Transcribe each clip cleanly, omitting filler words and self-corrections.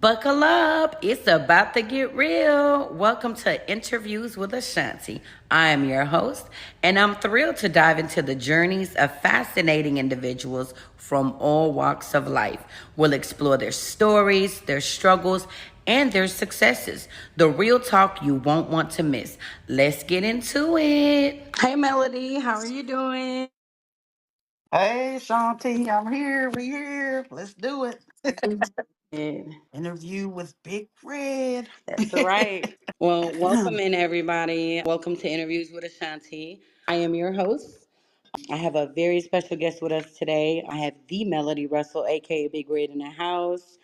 Buckle up, it's about to get real. Welcome to Interviews with Ashanti. I am your host, and I'm thrilled to dive into the journeys of fascinating individuals from all walks of life. We'll explore their stories, their struggles, and their successes. The real talk you won't want to miss. Let's get into it. Hey, Melody, how are you doing? Hey, Shanti, I'm here. We here. Let's do it. Good. Interview with Big Red. That's right. Well, welcome in everybody. Welcome to Interviews with Ashanti. I am your host. I have a very special guest with us today. I have the Melody Russell, aka Big Red, in the house.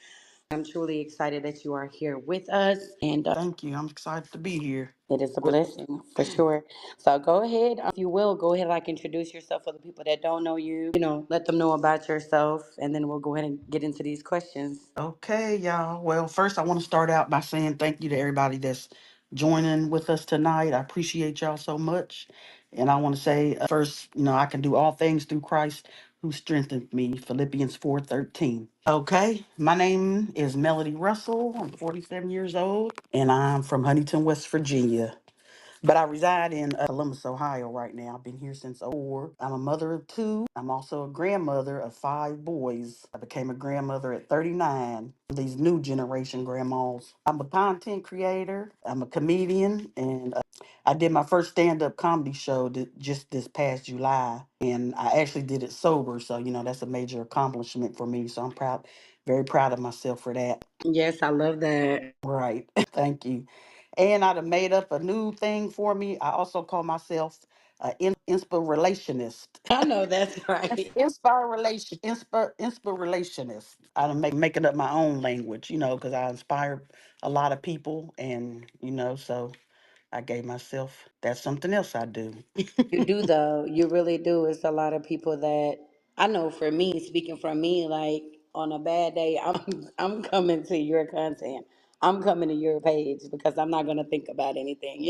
I'm truly excited that you are here with us, and Thank you. I'm excited to be here. it is a blessing for sure. So go ahead, if you will, go ahead, like introduce yourself for the people that don't know you. Let them know about yourself, and then we'll go ahead and get into these questions. Okay, y'all. Well, first, I want to start out by saying thank you to everybody that's joining with us tonight. I appreciate y'all so much. And I want to say, first, I can do all things through Christ who strengthened me. Philippians 4:13. Okay, my name is Melody Russell. I'm 47 years old, and I'm from Huntington, West Virginia. But I reside in Columbus, Ohio right now. I've been here since '04. I'm a mother of two. I'm also a grandmother of five boys. I became a grandmother at 39. These new generation grandmas. I'm a content creator. I'm a comedian. And I did my first stand up comedy show just this past July. And I actually did it sober. So, that's a major accomplishment for me. So I'm proud, very proud of myself for that. Yes, I love that. Right. Thank you. And I'd have made up a new thing for me. I also call myself an inspirationist. I know that's right. Inspirationist. I'm making up my own language, because I inspire a lot of people, and so I gave myself that's something else I do. You do though. You really do. It's a lot of people that I know for me, speaking from me, like on a bad day, I'm coming to your content. I'm coming to your page because I'm not gonna think about anything.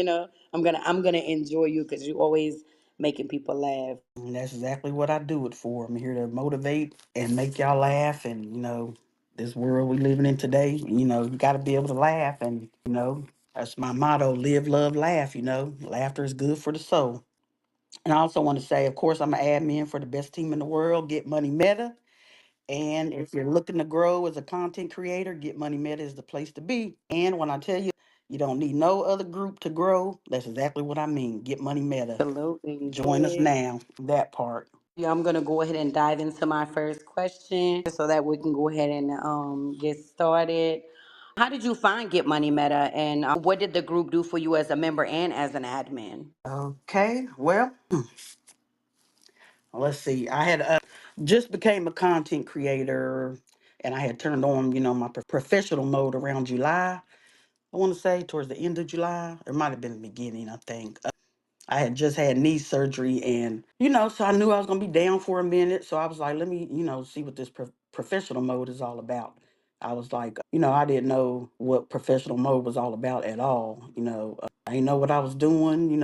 I'm gonna enjoy you because you always making people laugh. And that's exactly what I do it for. I'm here to motivate and make y'all laugh. And, this world we living in today, you got to be able to laugh. And, that's my motto: live, love, laugh. Laughter is good for the soul. And I also want to say, of course, I'm an admin for the best team in the world, Get Money Meta. And if you're looking to grow as a content creator, Get Money Meta is the place to be. And when I tell you, you don't need no other group to grow, that's exactly what I mean. Get Money Meta. Absolutely. Join us now. That part. Yeah, I'm gonna go ahead and dive into my first question so that we can go ahead and get started. How did you find Get Money Meta, and what did the group do for you as a member and as an admin? Okay, well, let's see. I had just became a content creator, and I had turned on, my professional mode around July. I want to say towards the end of July. It might have been the beginning, I think. I had just had knee surgery, and so I knew I was gonna be down for a minute. So I was like, let me, see what this professional mode is all about. I was like, I didn't know what professional mode was all about at all. I didn't know what I was doing.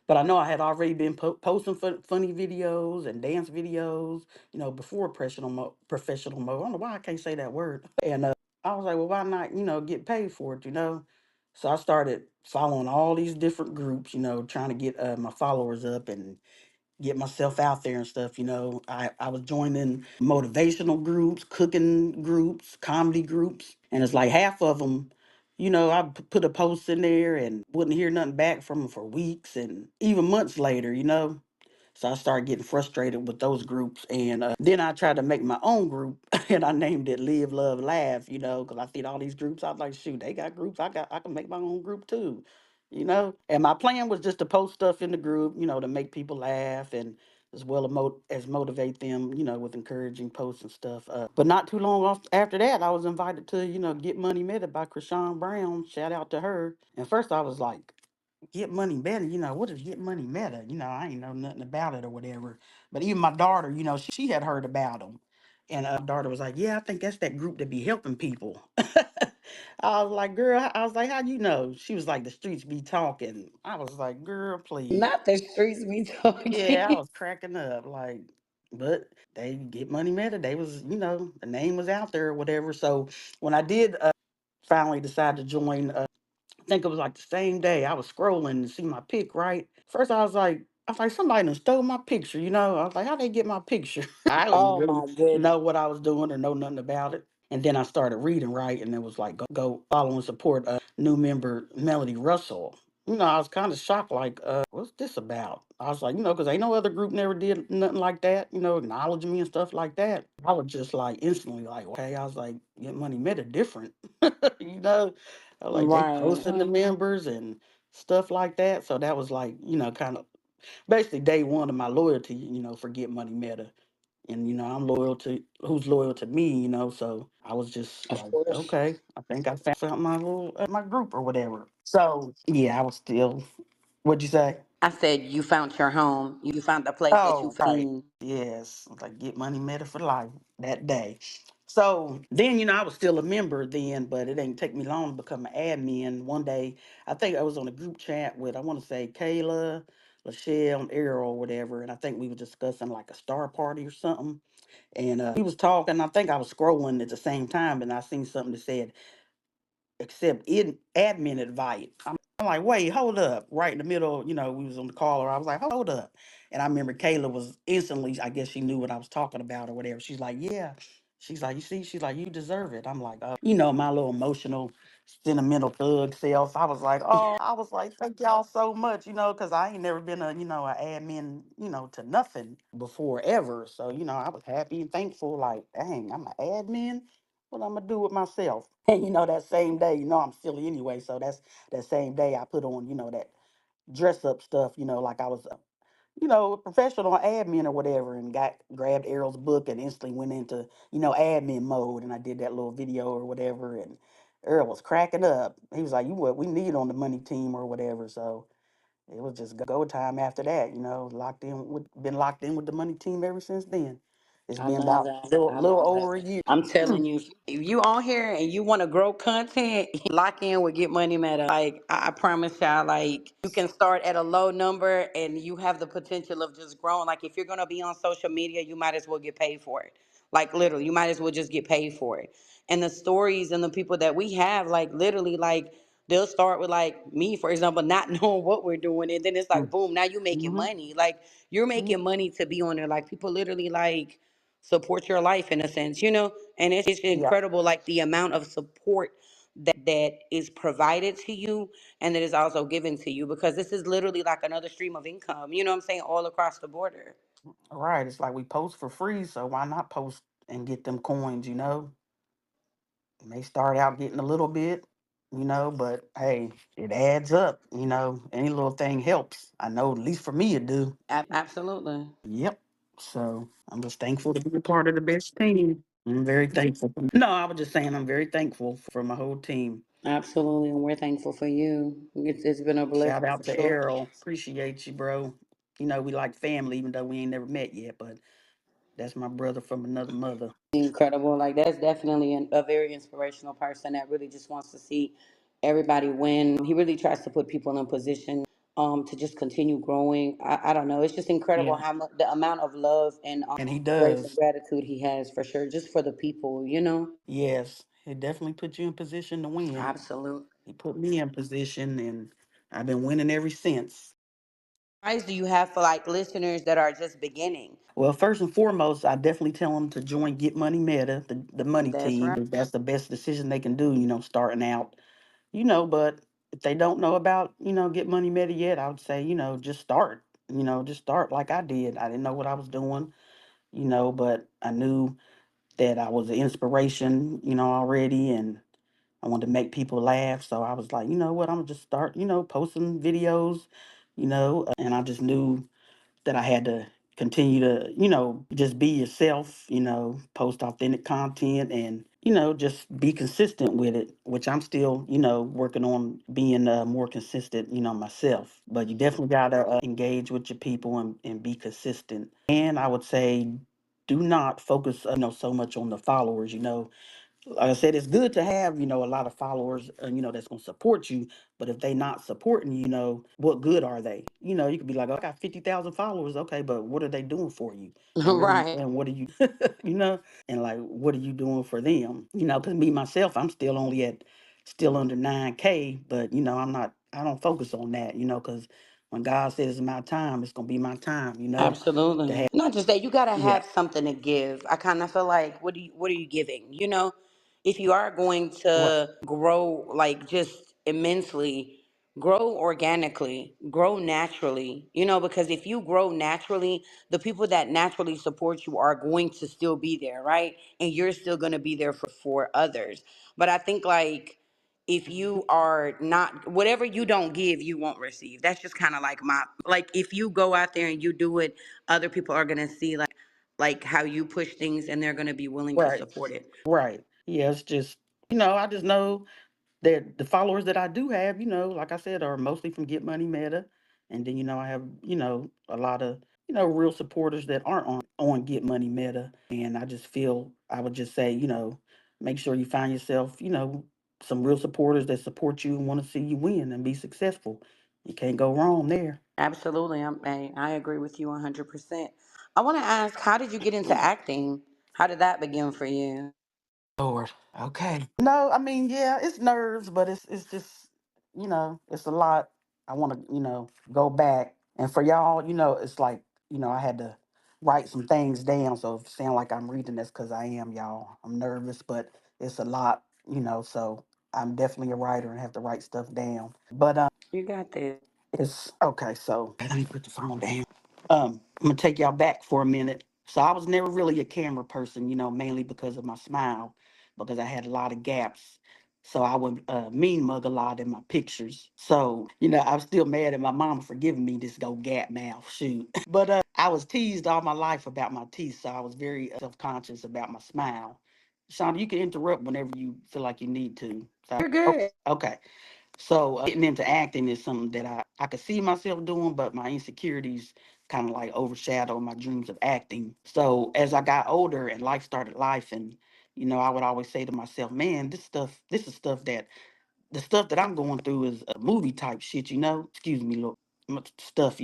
But I know I had already been posting funny videos and dance videos. Before professional mode. I don't know why I can't say that word. And I was like, well, why not, get paid for it. So I started following all these different groups, trying to get my followers up and get myself out there and stuff. I was joining motivational groups, cooking groups, comedy groups, and it's like half of them. I put a post in there and wouldn't hear nothing back from them for weeks and even months later. So I started getting frustrated with those groups. And then I tried to make my own group and I named it Live, Love, Laugh, because I see all these groups. I was like, shoot, they got groups. I can make my own group too. And my plan was just to post stuff in the group, to make people laugh and as well as motivate them, with encouraging posts and stuff. But not too long after that, I was invited to, Get Money Meta by Krishan Brown. Shout out to her. And first I was like, Get Money Meta, what is Get Money Meta? I ain't know nothing about it or whatever. But even my daughter, she had heard about them. And my daughter was like, yeah, I think that's that group that be helping people. I was like, girl, I was like, how you know? She was like, the streets be talking. I was like, girl, please. Not the streets be Yeah, I talking. was cracking up. But they Get Money Meta. They was, the name was out there or whatever. So when I did finally decided to join. I think it was like the same day. I was scrolling to see my pic, right? First, I was like, somebody done stole my picture, you know? I was like, how they get my picture? I didn't Oh really my goodness. know what I was doing or know nothing about it. And then I started reading, right? And it was like, go follow and support new member Melody Russell. You know, I was kind of shocked, like, what's this about? I was like, because ain't no other group never did nothing like that, acknowledge me and stuff like that. I was just like instantly like, okay, I was like, Get Money Meta different, you know? Like they Right. posting the members and stuff like that. So that was like, kind of basically day one of my loyalty, for Get Money Meta. And I'm loyal to who's loyal to me, So I was just Of like, course. okay, I think I found my little my group or whatever. So yeah, I was still. What'd you say? I said you found your home. You found the place that you Oh, right. feel. Yes. Like Get Money Meta for life that day. So then, I was still a member then, but it didn't take me long to become an admin. One day, I think I was on a group chat with, I want to say, Kayla, Lachelle, and Errol or whatever. And I think we were discussing like a star party or something. And we was talking. I think I was scrolling at the same time, and I seen something that said, accept in admin invite. I'm like, wait, hold up. Right in the middle, we was on the call, or I was like, hold up. And I remember Kayla was instantly, I guess she knew what I was talking about or whatever. She's like, yeah. She's like, you see, she's like, you deserve it. I'm like, my little emotional, sentimental thug self. I was like, thank y'all so much, because I ain't never been an admin, to nothing before ever. So, I was happy and thankful, like, dang, I'm an admin. What I'm gonna do with myself? And that same day, I'm silly anyway. So that's that same day I put on, that dress up stuff, like I was, a professional admin or whatever, and grabbed Errol's book and instantly went into, admin mode, and I did that little video or whatever, and Errol was cracking up. He was like, "You what we need on the money team or whatever." So it was just go time after that, been locked in with the money team ever since then. It's I been love about that. little, I little love that. over a year. I'm telling you, if you on here and you want to grow content, lock in with Get Money Meta. Like I promise y'all, like you can start at a low number and you have the potential of just growing. Like if you're gonna be on social media, you might as well get paid for it. Like literally, you might as well just get paid for it. And the stories and the people that we have, like literally, like they'll start with like me, for example, not knowing what we're doing, and then it's like boom, now you making Mm-hmm. money. Like you're making money to be on there. Like people literally like support your life in a sense, and it's Yeah. incredible like the amount of support that is provided to you and that is also given to you because this is literally like another stream of income, you know what I'm saying, all across the border. Right. It's like we post for free, so why not post and get them coins, May start out getting a little bit, but hey, it adds up, Any little thing helps. I know at least for me it do. Absolutely. Yep. So I'm just thankful to be a part of the best team. I'm very thankful. No, I was just saying I'm very thankful for my whole team. Absolutely, and we're thankful for you. It's been a Shout blessing out for to sure. Errol. Appreciate you, bro. We like family, even though we ain't never met yet, but that's my brother from another mother. Incredible. Like that's definitely a very inspirational person that really just wants to see everybody win. He really tries to put people in position to just continue growing. I don't know. It's just incredible Yeah. how much the amount of love and And he grace and does. gratitude he has for sure, just for the people. Yes, it definitely put you in position to win. Absolutely. He put me in position, and I've been winning ever since. Advice do you have for like listeners that are just beginning? Well, first and foremost, I definitely tell them to join Get Money Meta, the money That's right. team. That's the best decision they can do, starting out. But if they don't know about, Get Money Meta yet, I would say, just start. Just start like I did. I didn't know what I was doing, but I knew that I was an inspiration, already, and I wanted to make people laugh. So I was like, you know what, I'm gonna just start, posting videos, and I just knew that I had to continue to, just be yourself, post authentic content and, just be consistent with it, which I'm still, working on being more consistent, myself. But you definitely got to engage with your people and be consistent. And I would say, do not focus, so much on the followers, like I said, it's good to have, a lot of followers, that's going to support you. But if they not supporting you, what good are they? You could be like, oh, I got 50,000 followers. Okay, but what are they doing for you? Right. And what are you, you know, and like, what are you doing for them? Because me, myself, I'm still only at still under 9K, but I don't focus on that, because when God says it's my time, it's gonna be my time, to Absolutely. have. Not just that, you gotta Yeah. have something to give. I kind of feel like, what are you giving? If you are going Right. to grow like just immensely, grow organically, grow naturally. Because if you grow naturally, the people that naturally support you are going to still be there, right? And you're still gonna be there for others. But I think like if you are not, whatever you don't give, you won't receive. That's just kind of like my, like if you go out there and you do it, other people are going to see like how you push things, and they're going to be willing to Right. support it. Right. Yeah, it's just, I just know that the followers that I do have, like I said, are mostly from Get Money Meta. And then, I have, a lot of, real supporters that aren't on Get Money Meta. And I just feel I would just say, make sure you find yourself, some real supporters that support you and want to see you win and be successful. You can't go wrong there. Absolutely. I agree with you 100%. I want to ask, how did you get into acting? How did that begin for you? Lord. Okay. No, I mean, yeah, it's nerves, but it's just, it's a lot. I want to, go back. And for y'all, it's like, I had to write some things down. So if it sound like I'm reading this because I am, y'all. I'm nervous, but it's a lot, so I'm definitely a writer and have to write stuff down. But You got this. it's okay, so let me put the phone down. I'm gonna take y'all back for a minute. So I was never really a camera person, mainly because of my smile, because I had a lot of gaps. So I would mean mug a lot in my pictures. So, I'm still mad at my mama for giving me this go gap mouth shoot. But I was teased all my life about my teeth, so I was very self-conscious about my smile. Shonda, you can interrupt whenever you feel like you need to. So, You're good. okay. So getting into acting is something that I could see myself doing, but my insecurities kind of like overshadow my dreams of acting. So as I got older and life started life, and I would always say to myself, man, this is stuff that the stuff that I'm going through is a movie type shit, Excuse me, look, stuff.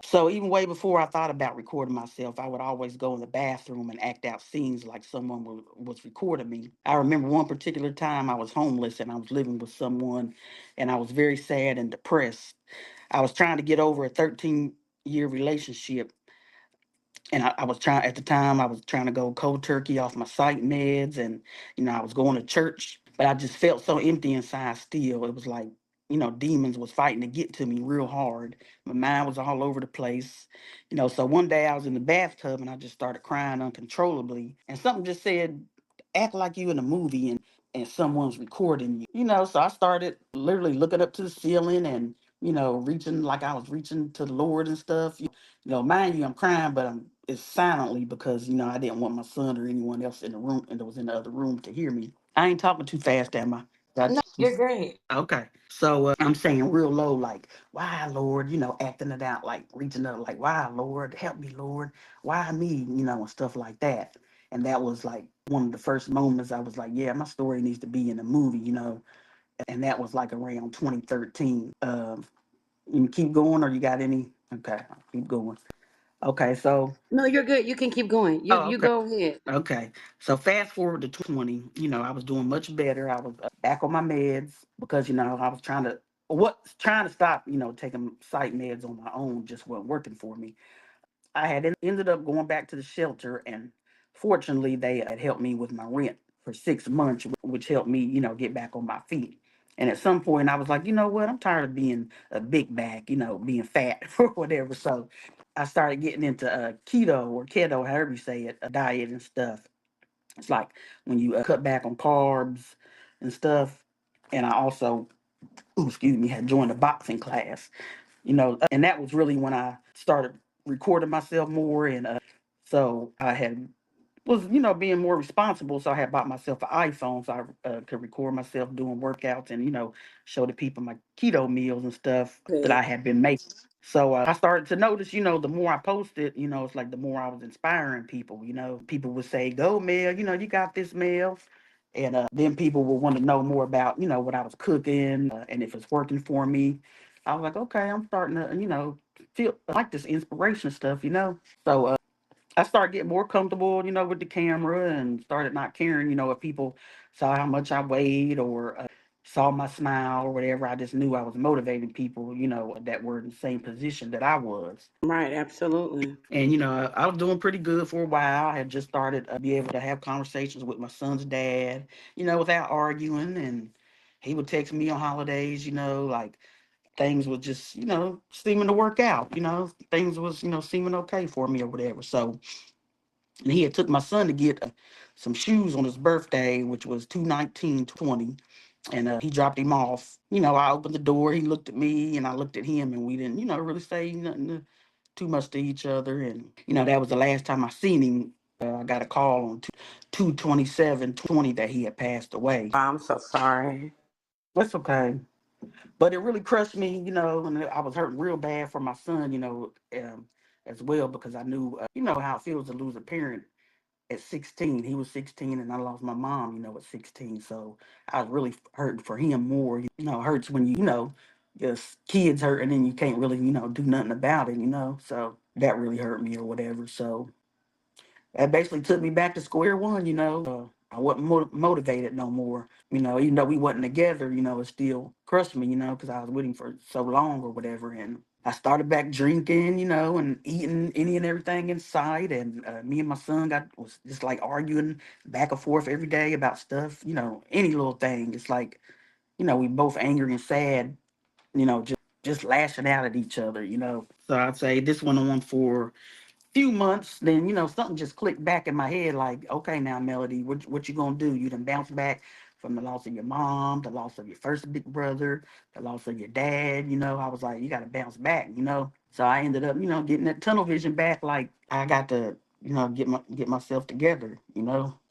So even way before I thought about recording myself, I would always go in the bathroom and act out scenes like someone was recording me. I remember one particular time I was homeless and I was living with someone and I was very sad and depressed. I was trying to get over a 13-year relationship, and I was trying at the time I was trying to go cold turkey off my psych meds, and I was going to church, but I just felt so empty inside still. It was like, demons was fighting to get to me real hard. My mind was all over the place. So one day I was in the bathtub and I just started crying uncontrollably, and something just said, act like you in a movie and someone's recording you. So I started literally looking up to the ceiling and reaching like I was reaching to the Lord and stuff. Mind you, I'm crying, but it's silently because I didn't want my son or anyone else in the room and that was in the other room to hear me. I ain't talking too fast, am I? No, you're great. Okay. So I'm saying real low, like, why, Lord, acting it out, like reaching up, like, why, Lord, help me, Lord, why me, and stuff like that. And that was like one of the first moments I was like, yeah, my story needs to be in a movie. And that was like around 2013. You can keep going, or you got any? Okay, I'll keep going. Okay, so No, you're good. You can keep going. You oh, you okay, go ahead. okay. So fast forward to 2020. I was doing much better. I was back on my meds because I was trying to stop. Taking psych meds on my own just wasn't working for me. I had ended up going back to the shelter, and fortunately, they had helped me with my rent for 6 months, which helped me, get back on my feet. And at some point, I was like, you know what? I'm tired of being a big bag, being fat or whatever. So I started getting into keto or keto, however you say it, a diet and stuff. It's like when you cut back on carbs and stuff. And I also, excuse me, had joined a boxing class, and that was really when I started recording myself more. And so I had was being more responsible. So I had bought myself an iPhone so I could record myself doing workouts and show the people my keto meals and stuff that I Good. had been making. So I started to notice, the more I posted, it's like the more I was inspiring people. People would say, "Go, Mel, you got this, Mel." And then people would want to know more about, what I was cooking and if it's working for me. I was like, okay, I'm starting to, feel like this inspiration stuff. So I started getting more comfortable, with the camera and started not caring, if people saw how much I weighed or saw my smile or whatever. I just knew I was motivating people, that were in the same position that I was. Right, absolutely. And, I was doing pretty good for a while. I had just started be able to have conversations with my son's dad, without arguing. And he would text me on holidays, like things was just, seeming to work out, things was, seeming okay for me or whatever. So, and he had took my son to get some shoes on his birthday, which was 2/19/20, and he dropped him off. I opened the door, he looked at me, and I looked at him, and we didn't, really say nothing too much to each other. And that was the last time I seen him. I got a call on 2/27/20 that he had passed away. I'm so sorry. That's okay. But it really crushed me, and I was hurting real bad for my son, as well, because I knew, how it feels to lose a parent at 16. He was 16 and I lost my mom, at 16. So I was really hurting for him more. It hurts when just kids hurt and then you can't really, do nothing about it, So that really hurt me or whatever. So that basically took me back to square one, I wasn't motivated no more, even though we wasn't together, it still crushed me, because I was with him for so long or whatever. And I started back drinking, and eating any and everything in sight. And me and my son was just like arguing back and forth every day about stuff, any little thing. It's like, we both angry and sad, just lashing out at each other, So I'd say this went on for few months. Then something just clicked back in my head, like, okay, now Melody, what you gonna do? You done bounce back from the loss of your mom, the loss of your first big brother, the loss of your dad. I was like, you got to bounce back. So I ended up, getting that tunnel vision back. Like I got to, get myself together.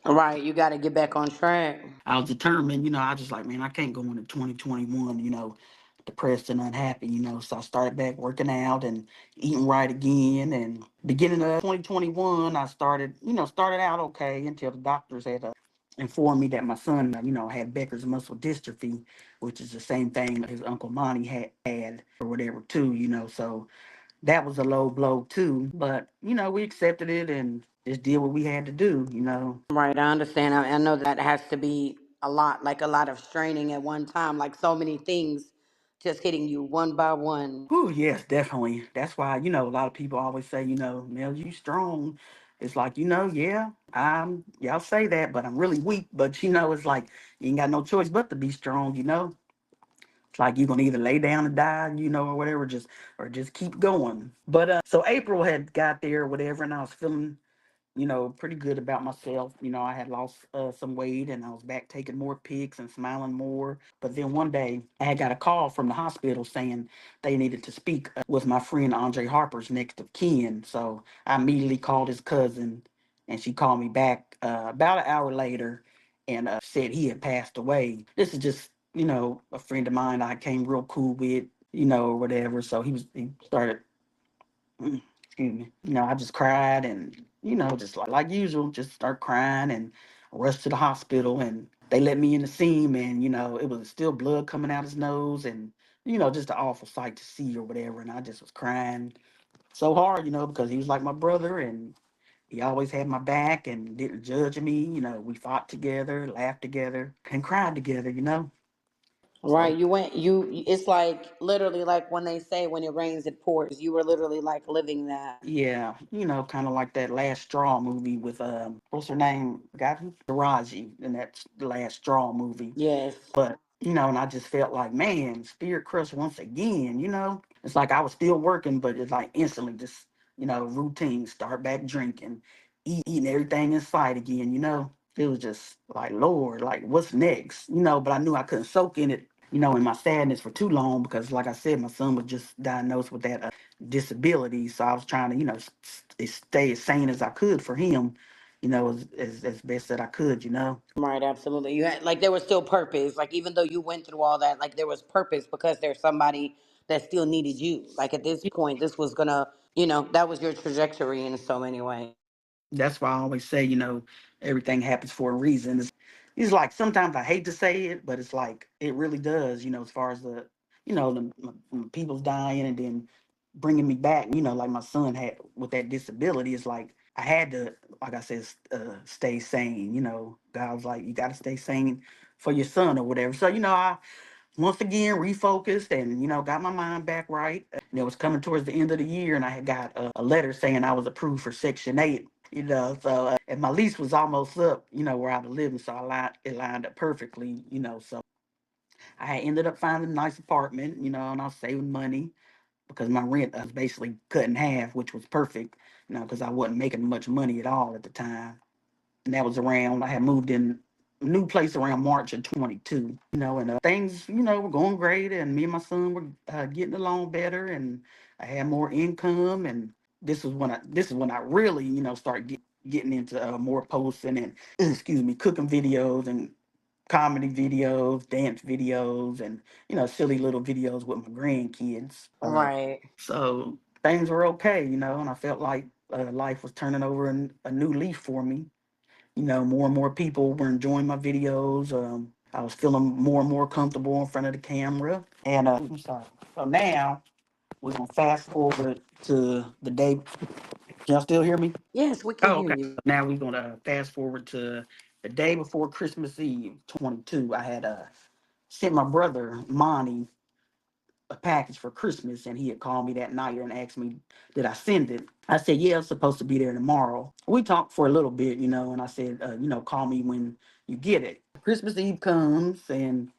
Right, you got to get back on track. I was determined. I was just like, man, I can't go into 2021. Depressed and unhappy, So I started back working out and eating right again. And beginning of 2021, I started out okay until the doctors had informed me that my son, had Becker's muscle dystrophy, which is the same thing his uncle Monty had or whatever too, So that was a low blow too. But, we accepted it and just did what we had to do. Right, I understand. I know that has to be a lot, like a lot of straining at one time, like so many things just hitting you one by one. Oh, yes, definitely. That's why, a lot of people always say, Mel, you strong. It's like, yeah, y'all say that, but I'm really weak. But, it's like you ain't got no choice but to be strong. It's like you're gonna either lay down and die, or whatever, just keep going. But so April had got there or whatever, and I was feeling pretty good about myself. I had lost some weight and I was back taking more pics and smiling more. But then one day I had got a call from the hospital saying they needed to speak with my friend Andre Harper's next of kin. So I immediately called his cousin and she called me back about an hour later and said he had passed away. This is just, a friend of mine I came real cool with, or whatever. So he started excuse me. I just cried and, just like usual, just start crying and rushed to the hospital and they let me in the scene and, it was still blood coming out his nose and, just an awful sight to see or whatever. And I just was crying so hard, because he was like my brother and he always had my back and didn't judge me. We fought together, laughed together, and cried together. Right, So you went, it's like literally like when they say when it rains, it pours. You were literally like living that. yeah, kind of like that Last Straw movie with what's her name? Got who? Taraji in that Last Straw movie. Yes. But and I just felt like, man, spirit crushed once again. It's like I was still working, but it's like instantly just routine. Start back drinking, eating everything in sight again. It was just like, Lord, like what's next? But I knew I couldn't soak in it. In my sadness for too long because, like I said, my son was just diagnosed with that disability. So I was trying to, stay as sane as I could for him, as best that I could. Right, absolutely. You had like there was still purpose. Like even though you went through all that, like there was purpose because there's somebody that still needed you. Like at this point, this was gonna, that was your trajectory in so many ways. That's why I always say, everything happens for a reason. It's like sometimes I hate to say it, but it's like it really does, as far as the people's dying and then bringing me back, like my son had with that disability. It's like I had to, like I said, stay sane. God was like, you got to stay sane for your son or whatever. So I once again refocused and got my mind back right. And it was coming towards the end of the year, and I had got a letter saying I was approved for Section 8. So and my lease was almost up. Where I was living, so it lined up perfectly. So I had ended up finding a nice apartment. And I was saving money because my rent was basically cut in half, which was perfect. Because I wasn't making much money at all at the time. And that was around, I had moved in a new place around March of 22. And things, were going great, and me and my son were getting along better, and I had more income, and this is when I really, started getting into more posting and excuse me, cooking videos and comedy videos, dance videos, and silly little videos with my grandkids. Right. So things were okay, and I felt like life was turning over a new leaf for me. More and more people were enjoying my videos. I was feeling more and more comfortable in front of the camera. And I'm sorry. So now we're gonna fast forward to the day. Can y'all still hear me? Yes, we can Oh, hear okay. you. Now we're gonna fast forward to the day before Christmas Eve, 22. I had sent my brother Monty a package for Christmas, and he had called me that night and asked me, did I send it? I said, yeah, it's supposed to be there tomorrow. We talked for a little bit, and I said, call me when you get it. Christmas Eve comes, and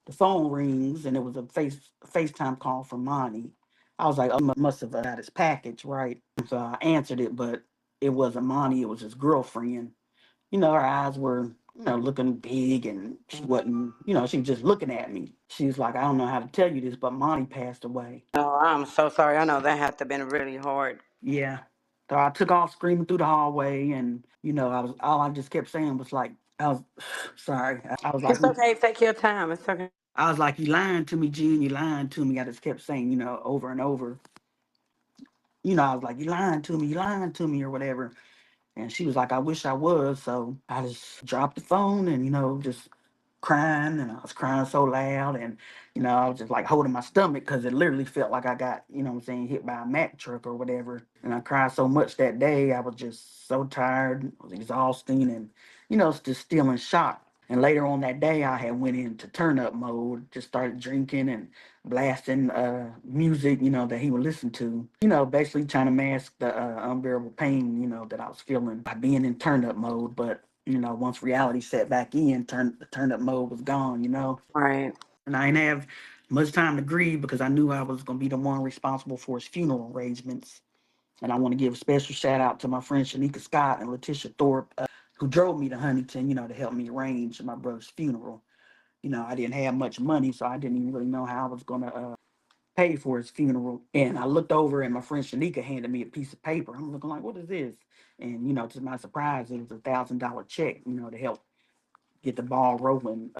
the phone rings, and it was a FaceTime call from Monty. I was like, oh, must have got his package, right? So I answered it, but it wasn't Monty, it was his girlfriend. Her eyes were, looking big, and she wasn't, she was just looking at me. She was like, I don't know how to tell you this, but Monty passed away. Oh, I'm so sorry. I know that had to have been really hard. Yeah. So I took off screaming through the hallway, and, all I just kept saying was like, I was sorry. I was like, It's okay. Take your time. It's okay. you lying to me, Gene, you lying to me. I just kept saying, over and over. I was like, you lying to me, or whatever. And she was like, I wish I was. So I just dropped the phone and, just crying. And I was crying so loud. And, I was just like holding my stomach because it literally felt like I got, what I'm saying, hit by a Mack truck or whatever. And I cried so much that day. I was just so tired. It was exhausting and, just still in shock. And later on that day, I had went into turn up mode, just started drinking and blasting music, that he would listen to, basically trying to mask the unbearable pain, that I was feeling by being in turn up mode. But, once reality set back in, the turn up mode was gone. Right. And I didn't have much time to grieve because I knew I was going to be the one responsible for his funeral arrangements. And I want to give a special shout out to my friends Shanika Scott and Letitia Thorpe, who drove me to Huntington, to help me arrange my brother's funeral. I didn't have much money, so I didn't even really know how I was going to pay for his funeral. And I looked over, and my friend Shanika handed me a piece of paper. I'm looking like, what is this? And, to my surprise, it was $1,000 check, to help get the ball rolling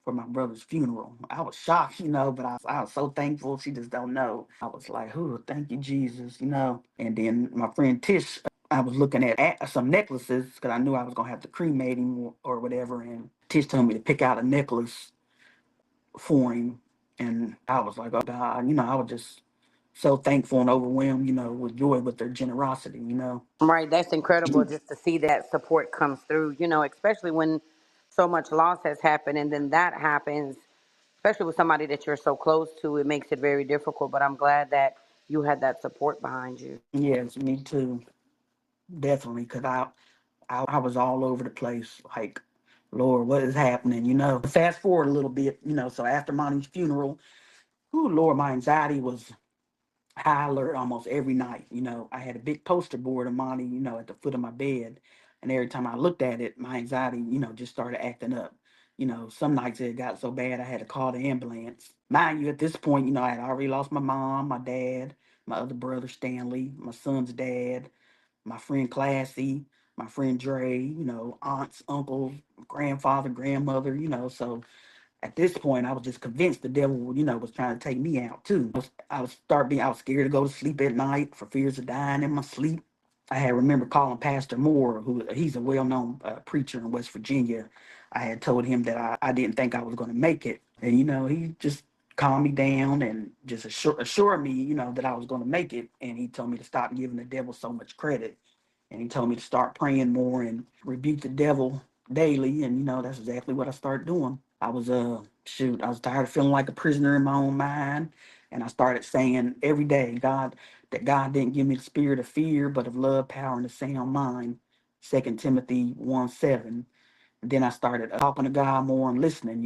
for my brother's funeral. I was shocked, but I was so thankful. She just don't know. I was like, oh, thank you, Jesus. And then my friend Tish, I was looking at some necklaces because I knew I was going to have to cremate him or whatever. And Tish told me to pick out a necklace for him. And I was like, oh, God, I was just so thankful and overwhelmed, with joy with their generosity. Right. That's incredible just to see that support comes through, especially when so much loss has happened and then that happens, especially with somebody that you're so close to, it makes it very difficult. But I'm glad that you had that support behind you. Yes, me too. Definitely. Because I was all over the place. Like, Lord, what is happening? Fast forward a little bit, so after Monty's funeral, oh, Lord, my anxiety was high alert almost every night. I had a big poster board of Monty, at the foot of my bed. And every time I looked at it, my anxiety, just started acting up. Some nights it got so bad I had to call the ambulance. Mind you, at this point, I had already lost my mom, my dad, my other brother Stanley, my son's dad, my friend Classy, my friend Dre, aunts, uncles, grandfather, grandmother, so at this point, I was just convinced the devil, was trying to take me out too. I was scared to go to sleep at night for fears of dying in my sleep. I had remember calling Pastor Moore, who he's a well-known preacher in West Virginia. I had told him that I didn't think I was going to make it, and he just calmed me down and just assured me, that I was going to make it. And he told me to stop giving the devil so much credit. and he told me to start praying more and rebuke the devil daily. And that's exactly what I started doing. I was I was tired of feeling like a prisoner in my own mind, and I started saying every day, God didn't give me the spirit of fear, but of love, power, and a sound mind. 2 Timothy 1:7. Then I started talking to God more and listening.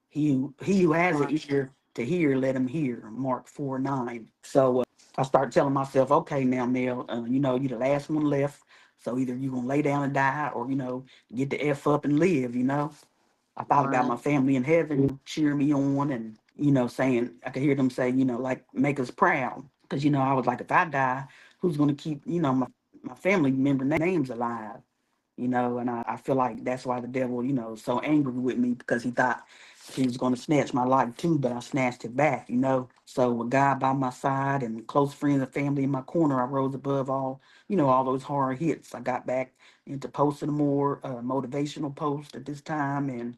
He who has an ear to hear, let him hear. Mark 4:9. So I started telling myself, okay, now, Mel, you're the last one left. So either you're gonna lay down and die, or get the f up and live. I thought about Right. my family in heaven cheering me on, and saying I could hear them say, like make us proud, because I was like, if I die, who's gonna keep my family member names alive? And I feel like that's why the devil, is so angry with me, because he thought he was going to snatch my life too, but I snatched it back. So with God by my side and close friends and family in my corner, I rose above all those hard hits. I got back into posting more motivational posts at this time, and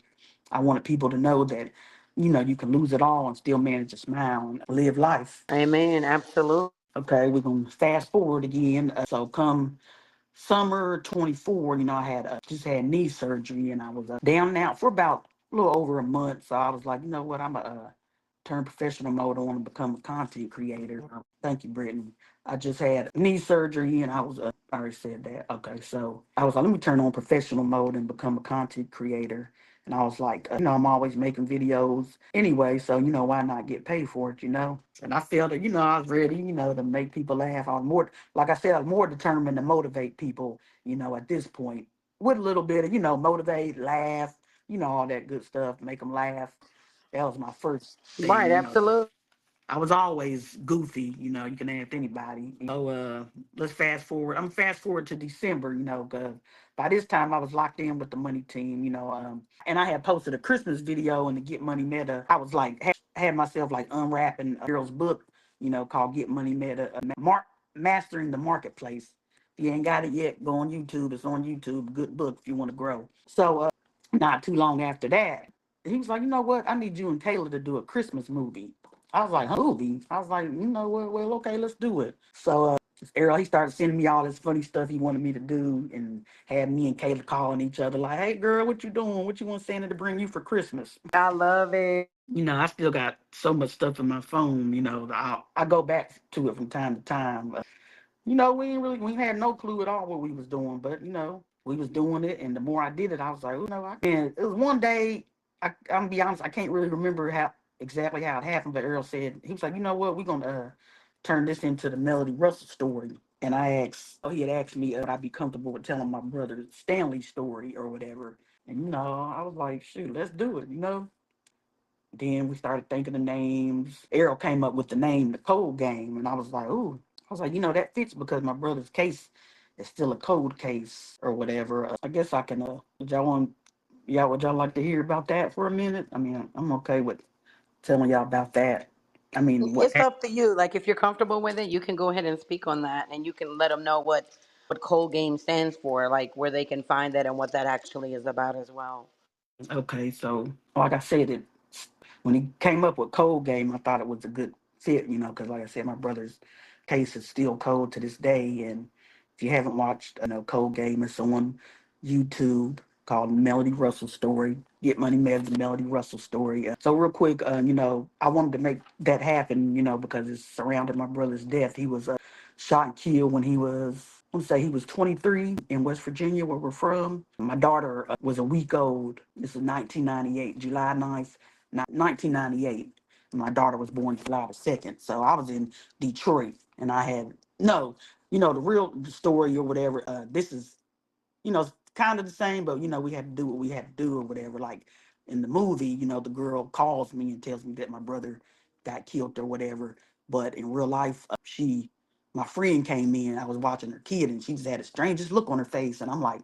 I wanted people to know that, you can lose it all and still manage to smile and live life. Amen. Absolutely. Okay, we're going to fast forward again. So come summer 24, I had just had knee surgery, and I was down and out for about a little over a month. So I was like, you know what, I'm going to turn professional mode on and become a content creator. Thank you, Brittany. I just had knee surgery, and I was, I already said that. Okay, so I was like, let me turn on professional mode and become a content creator. And I was like, I'm always making videos anyway, so, why not get paid for it? And I felt that, I was ready, to make people laugh. I was more, like I said, I was more determined to motivate people, at this point, with a little bit of, motivate, laugh, all that good stuff, make them laugh. That was my first Right. thing. Absolutely. I was always goofy, you can ask anybody. So let's fast forward. I'm fast forward to December, 'cause by this time I was locked in with the money team, and I had posted a Christmas video in the Get Money Meta. I was like, had myself like unwrapping a girl's book, called Get Money Meta, Mastering the Marketplace. If you ain't got it yet, go on YouTube. It's on YouTube. Good book if you want to grow. So not too long after that, he was like, you know what? I need you and Taylor to do a Christmas movie. I was like, huh? Movie? I was like, you know what? Well, okay, let's do it. So Errol, he started sending me all this funny stuff he wanted me to do, and had me and Kayla calling each other like, hey girl, what you doing? What you want Santa to bring you for Christmas? I love it. I still got so much stuff in my phone, I go back to it from time to time. We had no clue at all what we was doing, but we was doing it, and the more I did it, I was like, and it was one day. I'm gonna be honest, I can't really remember exactly how it happened, but Earl said he was like, you know what, we're gonna turn this into the Melody Russell story. And he had asked me would I be comfortable with telling my brother Stanley's story or whatever. And I was like, shoot, let's do it. Then we started thinking of names. Errol came up with the name, the Cold Game, and I was like, ooh. I was like, that fits because my brother's case is still a cold case or whatever. I guess I can. Would y'all like to hear about that for a minute? I mean, I'm okay with telling y'all about that. I mean, what? It's up to you. Like if you're comfortable with it, you can go ahead and speak on that, and you can let them know what Cold Game stands for, like where they can find that and what that actually is about as well. Okay, so like I said, when he came up with Cold Game, I thought it was a good fit, because like I said, my brother's case is still cold to this day. And if you haven't watched, Cold Game, it's on YouTube called Melody Russell Story. Get Money Mad, the Melody Russell story. So real quick, I wanted to make that happen, because it's surrounded my brother's death. He was shot and killed when he was, I want to say he was 23 in West Virginia, where we're from. My daughter was a week old. This is 1998, July 9th, 1998. My daughter was born July 2nd. So I was in Detroit, and I had, no, the real story or whatever. This is, kind of the same, but, we had to do what we had to do or whatever. Like in the movie, the girl calls me and tells me that my brother got killed or whatever. But in real life, my friend came in. I was watching her kid, and she just had the strangest look on her face. And I'm like,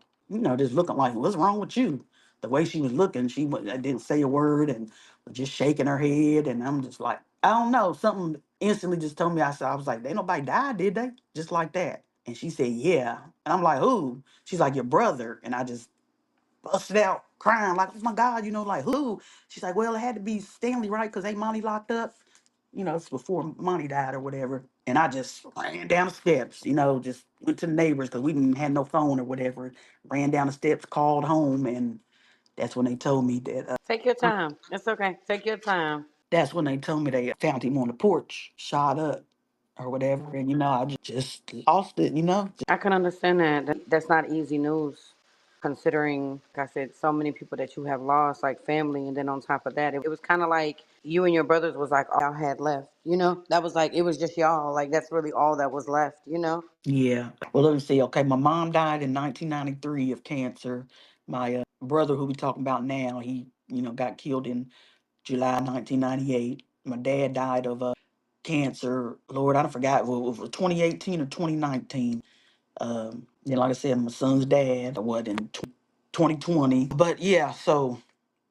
just looking like, what's wrong with you? The way she was looking, I didn't say a word and was just shaking her head. And I'm just like, I don't know. Something instantly just told me, I was like, ain't nobody died, did they? Just like that. And she said, yeah. And I'm like, who? She's like, your brother. And I just busted out crying, like, oh my God, like, who? She's like, well, it had to be Stanley, right? Because they Monty locked up. it's before Monty died or whatever. And I just ran down the steps, just went to the neighbors because we didn't have no phone or whatever. Ran down the steps, called home, and that's when they told me that. Take your time. It's okay. Take your time. That's when they told me they found him on the porch, shot up or whatever. And I just lost it. I can understand that. That's not easy news, considering, like I said, so many people that you have lost, like family, and then on top of that, it was kind of like you and your brothers was like all y'all had left. That was like it was just y'all. Like that's really all that was left. Yeah. Well, let me see. Okay, my mom died in 1993 of cancer. My brother, who we talking about now, he got killed in July 1998. My dad died of cancer. Lord, I forgot if it was 2018 or 2019. Like I said, my son's dad, what, in 2020. But yeah, so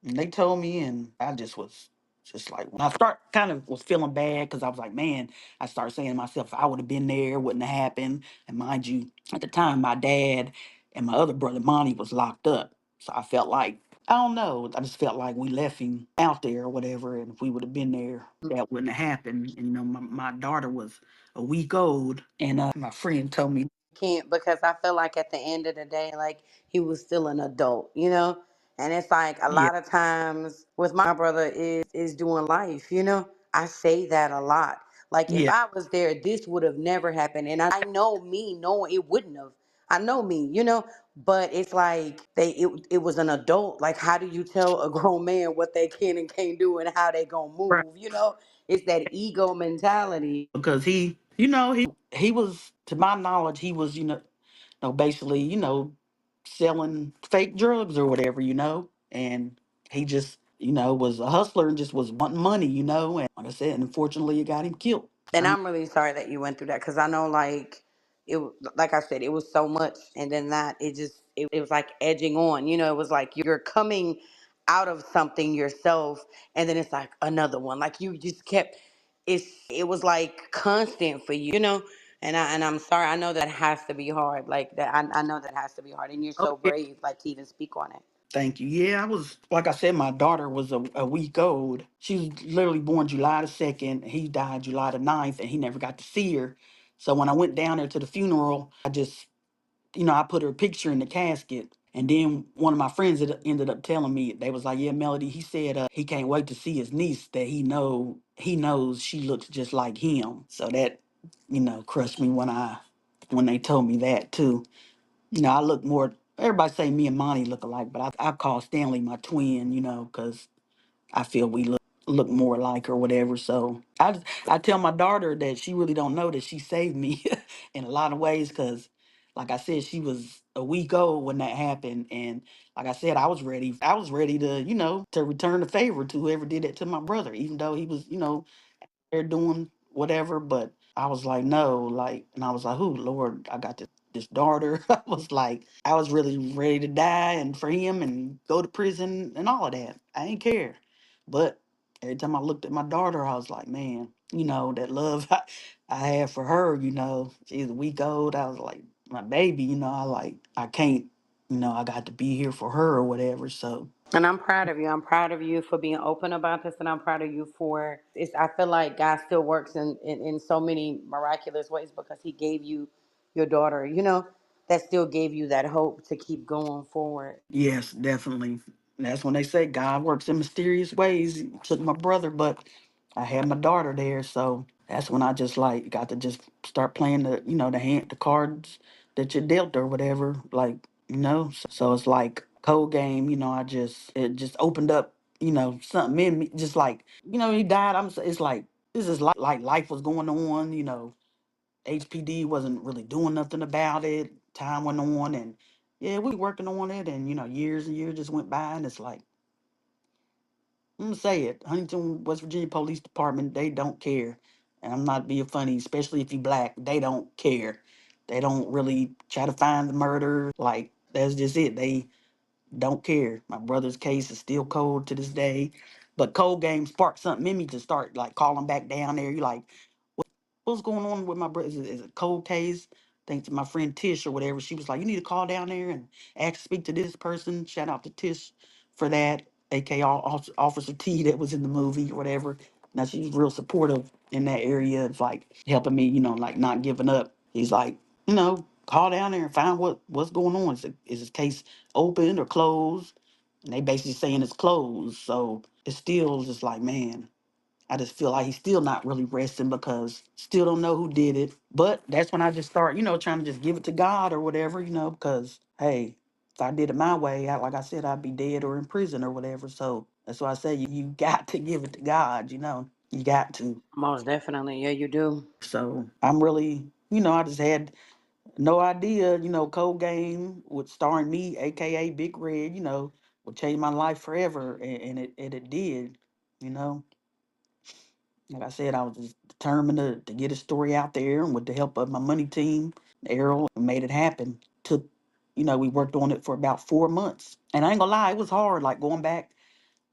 they told me, and I just was just like, when I start kind of was feeling bad because I was like, man, I started saying to myself, if I would have been there, it wouldn't have happened. And mind you, at the time, my dad and my other brother, Monty, was locked up. So I felt like, I don't know, I just felt like we left him out there or whatever. And if we would have been there, that wouldn't have happened. And, my daughter was a week old. And my friend told me, Can't, because I feel like at the end of the day, like he was still an adult. And it's like a yeah, lot of times with my brother is doing life. I say that a lot. Like if yeah, I was there, this would have never happened. And I know me knowing it wouldn't have. I know me. But it's like it was an adult. Like how do you tell a grown man what they can and can't do and how they gonna right. move? It's that ego mentality. Because he was, to my knowledge, he was, basically, selling fake drugs or whatever, and he just, was a hustler and just was wanting money. And like I said, unfortunately, it got him killed. And I'm really sorry that you went through that, because I know, like like I said, it was so much, and then that it was like edging on. It was like you're coming out of something yourself, and then it's like another one. Like you just kept. It was like constant for you. And I'm sorry. I know that has to be hard. Like that. I know that has to be hard, and you're Oh, so yeah. brave, like to even speak on it. Thank you. Yeah, I was, like I said, my daughter was a week old. She was literally born July the 2nd. He died July the 9th, and he never got to see her. So when I went down there to the funeral, I just, I put her picture in the casket. And then one of my friends ended up telling me, they was like, yeah, Melody, he said he can't wait to see his niece, that he knows she looks just like him. So that, crushed me when they told me that too. I look more, everybody say me and Monty look alike, but I call Stanley my twin, because I feel we look more alike or whatever. So I tell my daughter that she really don't know that she saved me in a lot of ways, because like I said, she was a week old when that happened. And like I said, I was ready to, to return the favor to whoever did it to my brother, even though he was, they're doing whatever. But I was like, no, like, and I was like, who, Lord, I got this daughter. I was really ready to die and for him and go to prison and all of that. I ain't care. But every time I looked at my daughter, I was like, man, that love I have for her, she's a week old. I was like, my baby, I can't, I got to be here for her or whatever. So And I'm proud of you. I'm proud of you for being open about this, and I'm proud of you for it's. I feel like God still works in so many miraculous ways, because He gave you your daughter. That still gave you that hope to keep going forward. yes, definitely. That's when they say God works in mysterious ways. He took my brother, but I had my daughter there, so that's when I just like got to just start playing the cards that you're dealt or whatever. So it's like cold game. It just opened up, something in me. Just like he died. It's like this is like life was going on. HPD wasn't really doing nothing about it. Time went on, and yeah, we working on it, and years and years just went by, and it's like, I'm gonna say it, Huntington, West Virginia Police Department, they don't care, and I'm not being funny, especially if you black, they don't care. They don't really try to find the murder. Like that's just it. They don't care. My brother's case is still cold to this day, but cold game sparked something in me to start like calling back down there. You like, what's going on with my brother? Is it a cold case? Thanks to my friend Tish or whatever. She was like, you need to call down there and ask, speak to this person. Shout out to Tish for that, aka Officer T that was in the movie or whatever. Now she's real supportive in that area of like helping me, like not giving up. He's like, call down there and find what's going on. Is this case open or closed? And they basically saying it's closed. So it's still just like, man, I just feel like he's still not really resting because still don't know who did it. But that's when I just start, trying to just give it to God or whatever, because hey, if I did it my way, like I said, I'd be dead or in prison or whatever. So that's why I say you got to give it to God. You got to. Most definitely. Yeah, you do. So I'm really, I just had no idea, Cold Game would starring me, aka Big Red, would change my life forever. And it did, you know. Like I said, I was just determined to get a story out there, and with the help of my money team, Errol, made it happen. Took, we worked on it for about 4 months. And I ain't gonna lie, it was hard, like going back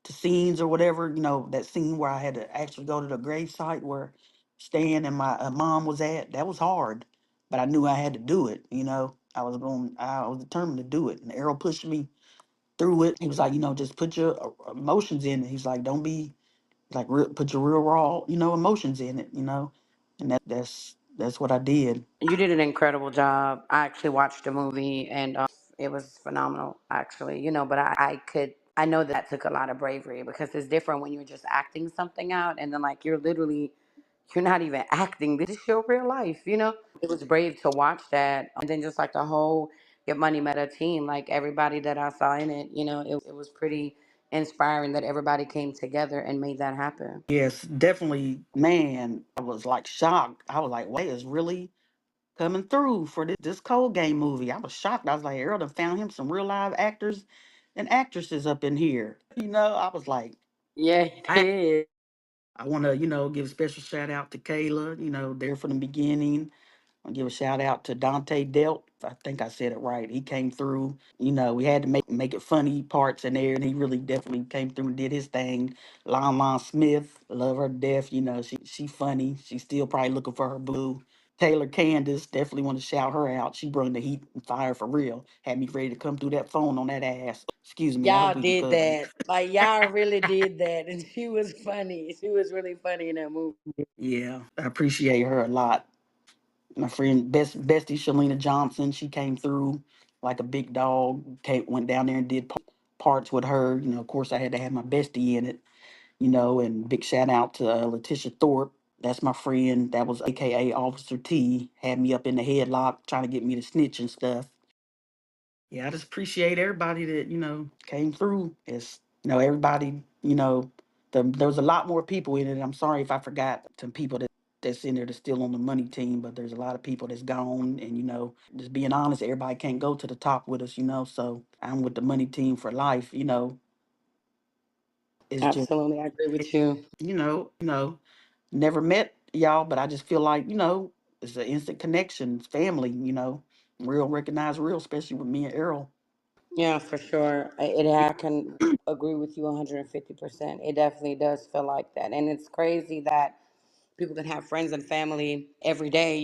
to scenes or whatever, that scene where I had to actually go to the grave site where Stan and my mom was at. That was hard, but I knew I had to do it. I was determined to do it. And Errol pushed me through it. He was like, just put your emotions in it. He's like, don't be like put your real raw, emotions in it. And that's what I did. You did an incredible job. I actually watched the movie and it was phenomenal, actually. But I know that took a lot of bravery because it's different when you're just acting something out and then like you're not even acting. This is your real life. It was brave to watch that. And then just like the whole Get Money Meta team, like everybody that I saw in it was pretty inspiring that everybody came together and made that happen. Yes, definitely, man. I was like shocked. I was like, wait, is really coming through for this Cold Game movie. I was shocked. I was like, Earl done found him some real live actors and actresses up in here. I was like, Yeah, he I did. I want to, give a special shout out to Kayla, there from the beginning. I'll give a shout out to Dante Delt. I think I said it right. He came through. We had to make it funny parts in there, and he really definitely came through and did his thing. Lon Lon Smith, love her to death. She funny. She's still probably looking for her blue. Taylor Candace, definitely want to shout her out. She brought the heat and fire for real. Had me ready to come through that phone on that ass. Excuse me. I Y'all hope we can did cuz. that. Like y'all really did that. And she was funny. She was really funny in that movie. Yeah, I appreciate her a lot. My friend bestie Shalina Johnson, she came through like a big dog. Went down there and did parts with her. Of course, I had to have my bestie in it. And big shout out to Letitia Thorpe. That's my friend. That was AKA Officer T. Had me up in the headlock trying to get me to snitch and stuff. Yeah, I just appreciate everybody that came through. It's everybody. There was a lot more people in it. I'm sorry if I forgot some people that's in there that's still on the money team, but there's a lot of people that's gone. And just being honest, everybody can't go to the top with us. So I'm with the money team for life. It's just Absolutely. I agree with you. never met y'all, but I just feel like it's an instant connection. It's family. Real recognize real, especially with me and Errol. Yeah, for sure. I can agree with you 150%. It definitely does feel like that. And it's crazy that people can have friends and family every day,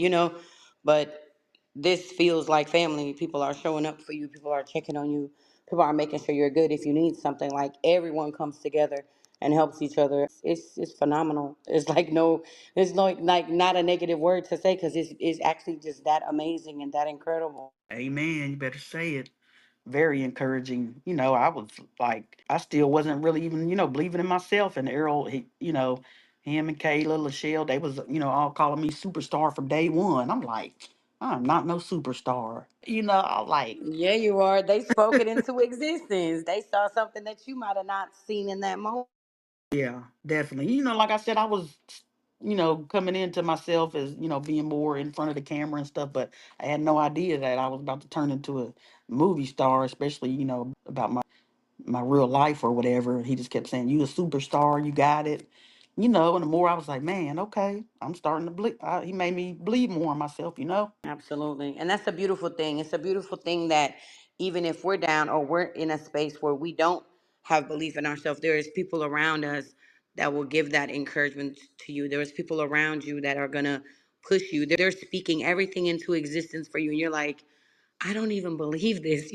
but this feels like family. People are showing up for you, people are checking on you, people are making sure you're good if you need something. Like everyone comes together and helps each other. It's phenomenal. It's like no, it's like not a negative word to say because it's actually just that amazing and that incredible. Amen. You better say it. Very encouraging. I was like, I still wasn't really even, believing in myself. And Errol, him and Kayla, Lachelle, they was, all calling me superstar from day one. I'm like, I'm not no superstar. I'm like, Yeah, you are. They spoke it into existence. They saw something that you might have not seen in that moment. yeah, definitely. Like I said, I was, coming into myself as, being more in front of the camera and stuff, but I had no idea that I was about to turn into a movie star, especially, about my real life or whatever. He just kept saying, "You a superstar, you got it." And the more I was like, man, okay, I'm starting to believe. He made me believe more in myself. Absolutely. And that's a beautiful thing. It's a beautiful thing that even if we're down or we're in a space where we don't have belief in ourselves, there is people around us that will give that encouragement to you. There is people around you that are going to push you. They're speaking everything into existence for you. And you're like, I don't even believe this,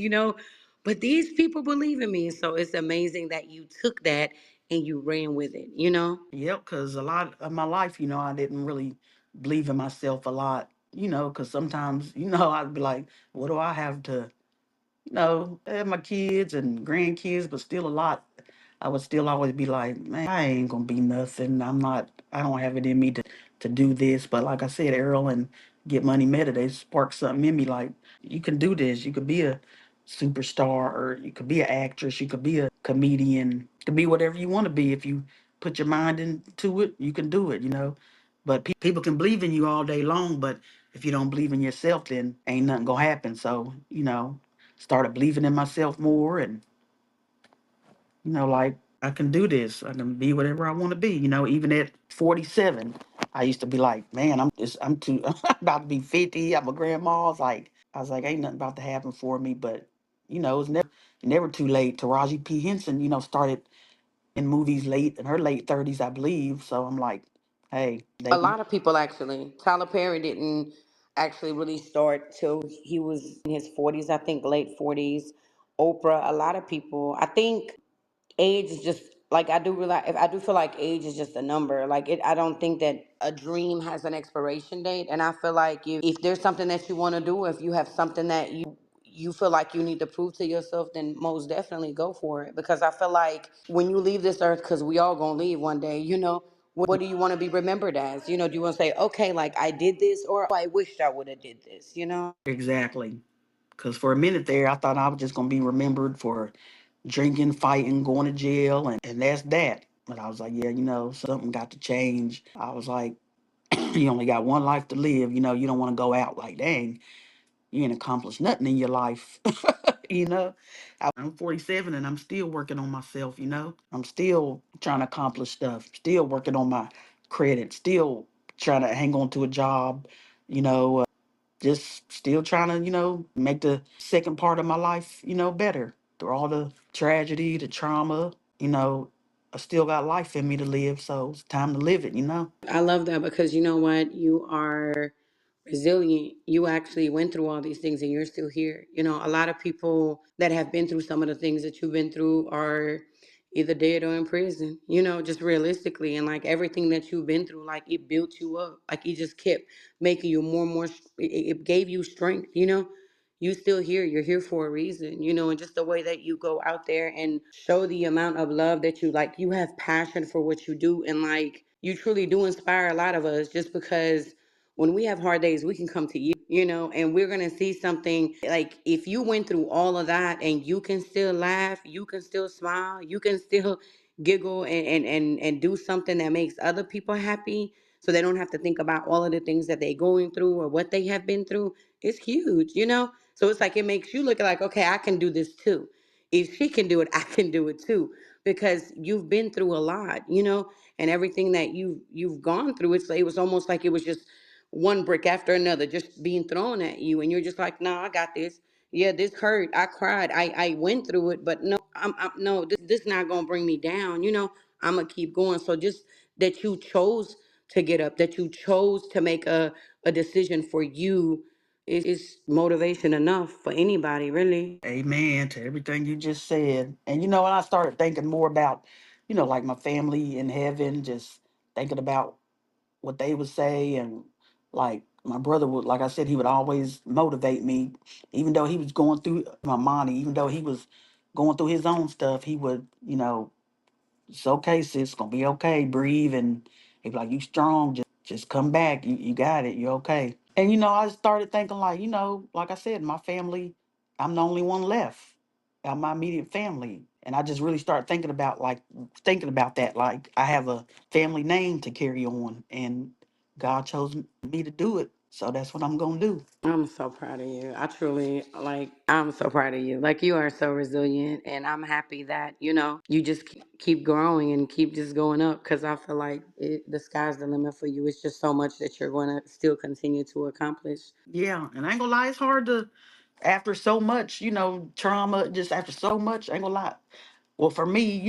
but these people believe in me. So it's amazing that you took that and you ran with it, you know? Yep, because a lot of my life, I didn't really believe in myself a lot, because sometimes, I'd be like, what do I have to, I have my kids and grandkids, but still a lot. I would still always be like, man, I ain't gonna be nothing. I don't have it in me to do this. But like I said, Earl and Get Money Meta, they sparked something in me like, you can do this. You could be a superstar, or you could be an actress, you could be a comedian, you could be whatever you want to be. If you put your mind into it, you can do it. But people can believe in you all day long, but if you don't believe in yourself, then ain't nothing gonna happen. So, started believing in myself more, and like, I can do this. I can be whatever I want to be. Even at 47, I used to be like, man, I'm too I'm about to be 50. I'm a grandma. I was like, ain't nothing about to happen for me. But it's never too late. Taraji P. Henson, started in movies late in her late 30s, I believe. So I'm like, hey, A lot of people actually. Tyler Perry didn't actually really start till he was in his 40s, I think late 40s. Oprah, a lot of people. I think age is just like I do realize I do feel like age is just a number. Like it I don't think that a dream has an expiration date, and I feel like if there's something that you want to do, if you have something that you feel like you need to prove to yourself, then most definitely go for it, because I feel like when you leave this earth, cuz we all going to leave one day, what do you want to be remembered as? Do you want to say, okay, like I did this, or I wished I would have did this? exactly. Because for a minute there, I thought I was just gonna be remembered for drinking, fighting, going to jail, and that's that. But I was like, yeah, something got to change. I was like, you only got one life to live. You don't want to go out like, dang, you ain't accomplished nothing in your life. you know, I'm 47 and I'm still working on myself. I'm still trying to accomplish stuff, still working on my credit, still trying to hang on to a job. You know, just still trying to, make the second part of my life, better. Through all the tragedy, the trauma, I still got life in me to live, so it's time to live it. I love that, because you know what? You are resilient. You actually went through all these things and you're still here. A lot of people that have been through some of the things that you've been through are either dead or in prison, just realistically. And like everything that you've been through, like it built you up. Like it just kept making you more and more, it gave you strength. You still here. You're here for a reason, and just the way that you go out there and show the amount of love that you have passion for what you do. And like, you truly do inspire a lot of us, just because when we have hard days, we can come to you, and we're going to see something. Like, if you went through all of that and you can still laugh, you can still smile, you can still giggle and do something that makes other people happy, so they don't have to think about all of the things that they're going through or what they have been through. It's huge. So it's like it makes you look like, okay, I can do this too. If she can do it, I can do it too, because you've been through a lot, and everything that you've gone through. It was almost like it was just one brick after another just being thrown at you, and you're just like, no, I got this. Yeah, this hurt. I cried. I went through it, but no, I'm no, this not gonna bring me down. I'm gonna keep going. So just that you chose to get up, that you chose to make a decision for you, is motivation enough for anybody, really. Amen to everything you just said. And when I started thinking more about, like my family in heaven, just thinking about what they would say, and like my brother would, like I said, he would always motivate me, even though he was going through my money, even though he was going through his own stuff, he would, it's okay, sis, it's gonna be okay, breathe, and he'd be like, you strong, just come back, you got it, you're okay. And I started thinking like, like I said, my family, I'm the only one left out my immediate family. And I just really started thinking about that. Like, I have a family name to carry on, and God chose me to do it. So that's what I'm gonna do. I'm so proud of you. I truly, like, I'm so proud of you. Like, you are so resilient, and I'm happy that, you just keep growing and keep just going up, because I feel like the sky's the limit for you. It's just so much that you're going to still continue to accomplish. Yeah, and I ain't gonna lie, it's hard to, after so much, trauma, just after so much, I ain't gonna lie. Well, for me,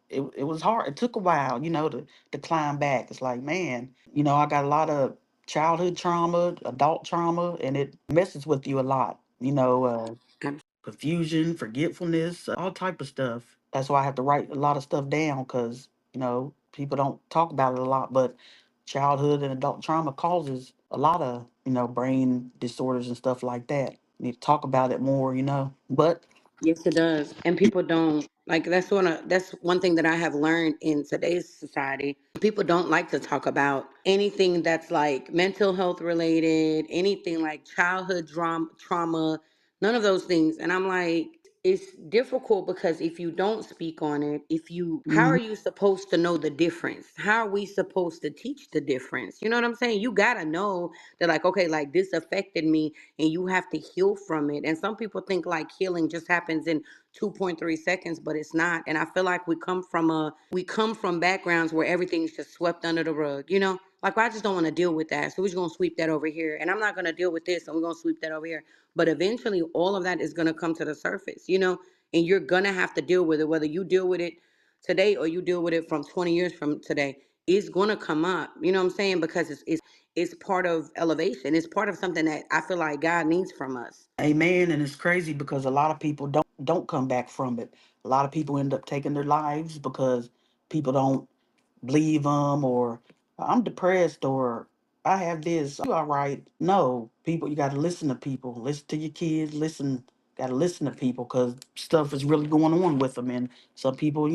it was hard. It took a while, to climb back. It's like, man, I got a lot of childhood trauma, adult trauma, and it messes with you a lot. Confusion, forgetfulness, all type of stuff. That's why I have to write a lot of stuff down because, people don't talk about it a lot, but childhood and adult trauma causes a lot of, brain disorders and stuff like that. Need to talk about it more. But Yes, it does. And people don't like that's one thing that I have learned in today's society. People don't like to talk about anything that's like mental health related, anything like childhood trauma, none of those things. And I'm like, it's difficult because if you don't speak on it, how are mhm, you supposed to know the difference? How are we supposed to teach the difference? You know what I'm saying? You got to know that, like, okay, like this affected me and you have to heal from it. And some people think like healing just happens in 2.3 seconds, but it's not. And I feel like we come from backgrounds where everything's just swept under the rug, you know? Like, I just don't want to deal with that. So we're just going to sweep that over here. And I'm not going to deal with this and we're going to sweep that over here. But eventually all of that is going to come to the surface, you know? And you're going to have to deal with it, whether you deal with it today or you deal with it from 20 years from today. It's going to come up, you know what I'm saying? Because it's part of elevation. It's part of something that I feel like God needs from us. amen. And it's crazy because a lot of people don't come back from it. A lot of people end up taking their lives because people don't believe them, or I'm depressed, or I have this. You all right? No, people. You got to listen to people. Listen to your kids. Listen. Got to listen to people because stuff is really going on with them, and some people,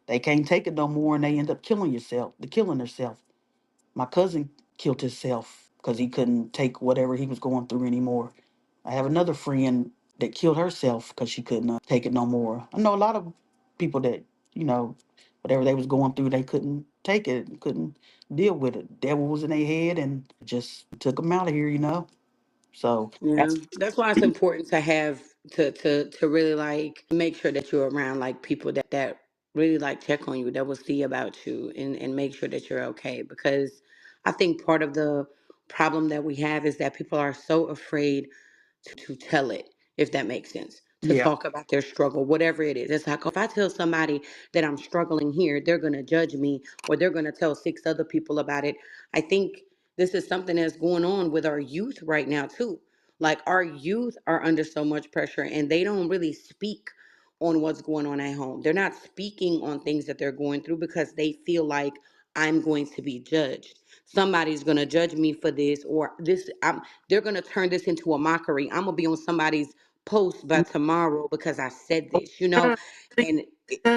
they can't take it no more, and they end up killing themselves. My cousin killed himself because he couldn't take whatever he was going through anymore. I have another friend that killed herself because she couldn't take it no more. I know a lot of people that, you know, whatever they was going through, they couldn't take it, couldn't deal with it. Devil was in their head and just took them out of here. So Yeah, that's that's why it's important to have to really like make sure that you're around like people that really like check on you, that will see about you and make sure that you're okay. Because I think part of the problem that we have is that people are so afraid to tell it, if that makes sense, to yeah. talk about their struggle, whatever it is. It's like, if I tell somebody that I'm struggling here, they're going to judge me or they're going to tell six other people about it. I think this is something that's going on with our youth right now, too. Like, our youth are under so much pressure and they don't really speak on what's going on at home. They're not speaking on things that they're going through because they feel like I'm going to be judged. Somebody's going to judge me for this, or they're going to turn this into a mockery. I'm going to be on somebody's post by tomorrow because I said this, you know? And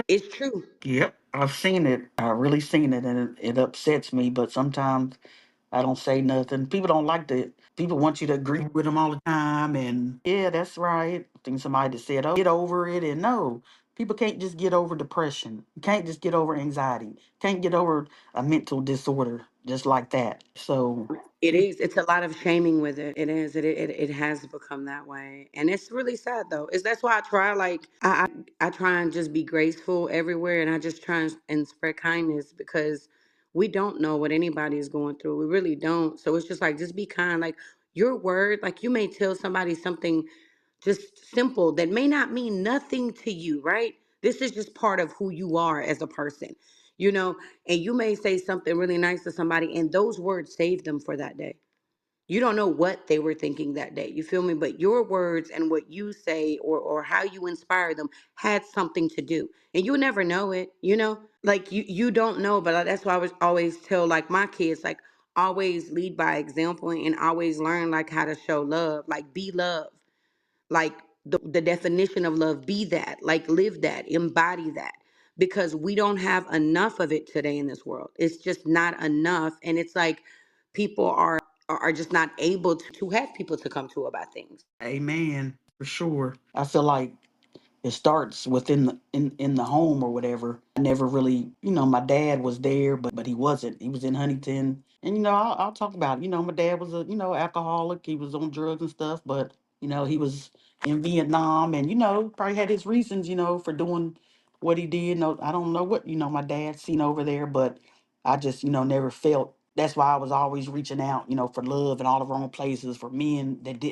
it's true. Yep, I've seen it. I've really seen it, and it upsets me. But sometimes I don't say nothing. People don't like to. People want you to agree with them all the time, and yeah, that's right. I think somebody just said, "Oh, get over it," and no, people can't just get over depression. You can't just get over anxiety. Can't get over a mental disorder just like that. So, It is. It's a lot of shaming with it. It is. It has become that way, and it's really sad though. Is that's why I try. Like I try and just be graceful everywhere, and I just try and spread kindness because we don't know what anybody is going through. We really don't. So it's just like just be kind. Like your word. Like you may tell somebody something just simple that may not mean nothing to you, right? This is just part of who you are as a person, you know, and you may say something really nice to somebody and those words save them for that day. You don't know what they were thinking that day. You feel me? But your words and what you say or how you inspire them had something to do. And you'll never know it, you know? Like you don't know, but that's why I was always tell like my kids, like always lead by example and always learn like how to show love, like be love, like the definition of love, be that, like live that, embody that, because we don't have enough of it today in this world. It's just not enough, and it's like people are just not able to have people to come to about things. amen for sure. I feel like it starts within in the home or whatever. I never really, my dad was there, but he wasn't. He was in Huntington, and I'll talk about it. My dad was a alcoholic. He was on drugs and stuff, but he was in Vietnam, and probably had his reasons, for doing what he did. No, I don't know what my dad seen over there, but I just never felt. That's why I was always reaching out, for love in all the wrong places, for men that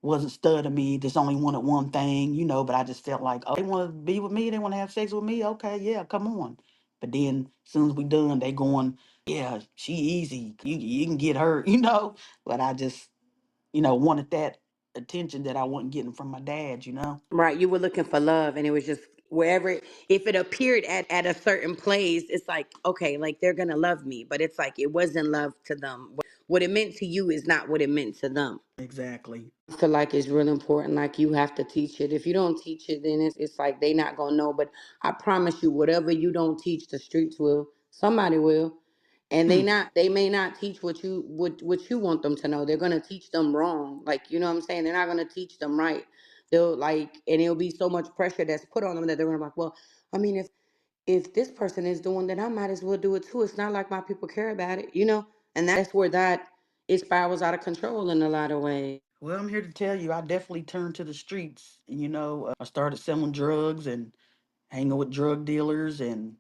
wasn't studying me, just only wanted one thing, but I just felt like, oh, they want to be with me, they want to have sex with me, okay, yeah, come on. But then as soon as we done, they going, yeah, she easy, you can get her, But I just, wanted that attention that I wasn't getting from my dad. Right, you were looking for love and it was just wherever, if it appeared at a certain place, it's like, okay, like they're gonna love me, but it's like it wasn't love to them. What it meant to you is not what it meant to them. Exactly. I feel like it's real important. Like you have to teach it. If you don't teach it, then it's like they not gonna know. But I promise you, whatever you don't teach, the streets will. Somebody will, and Hmm. they may not teach what you want them to know. They're gonna teach them wrong. Like, you know what I'm saying? They're not gonna teach them right. They'll like, and it'll be so much pressure that's put on them that they're gonna be like, well, I mean, if this person is doing that, I might as well do it too. It's not like my people care about it, you know? And that's where that it spirals out of control in a lot of ways. Well, I'm here to tell you, I definitely turned to the streets. I started selling drugs and hanging with drug dealers, and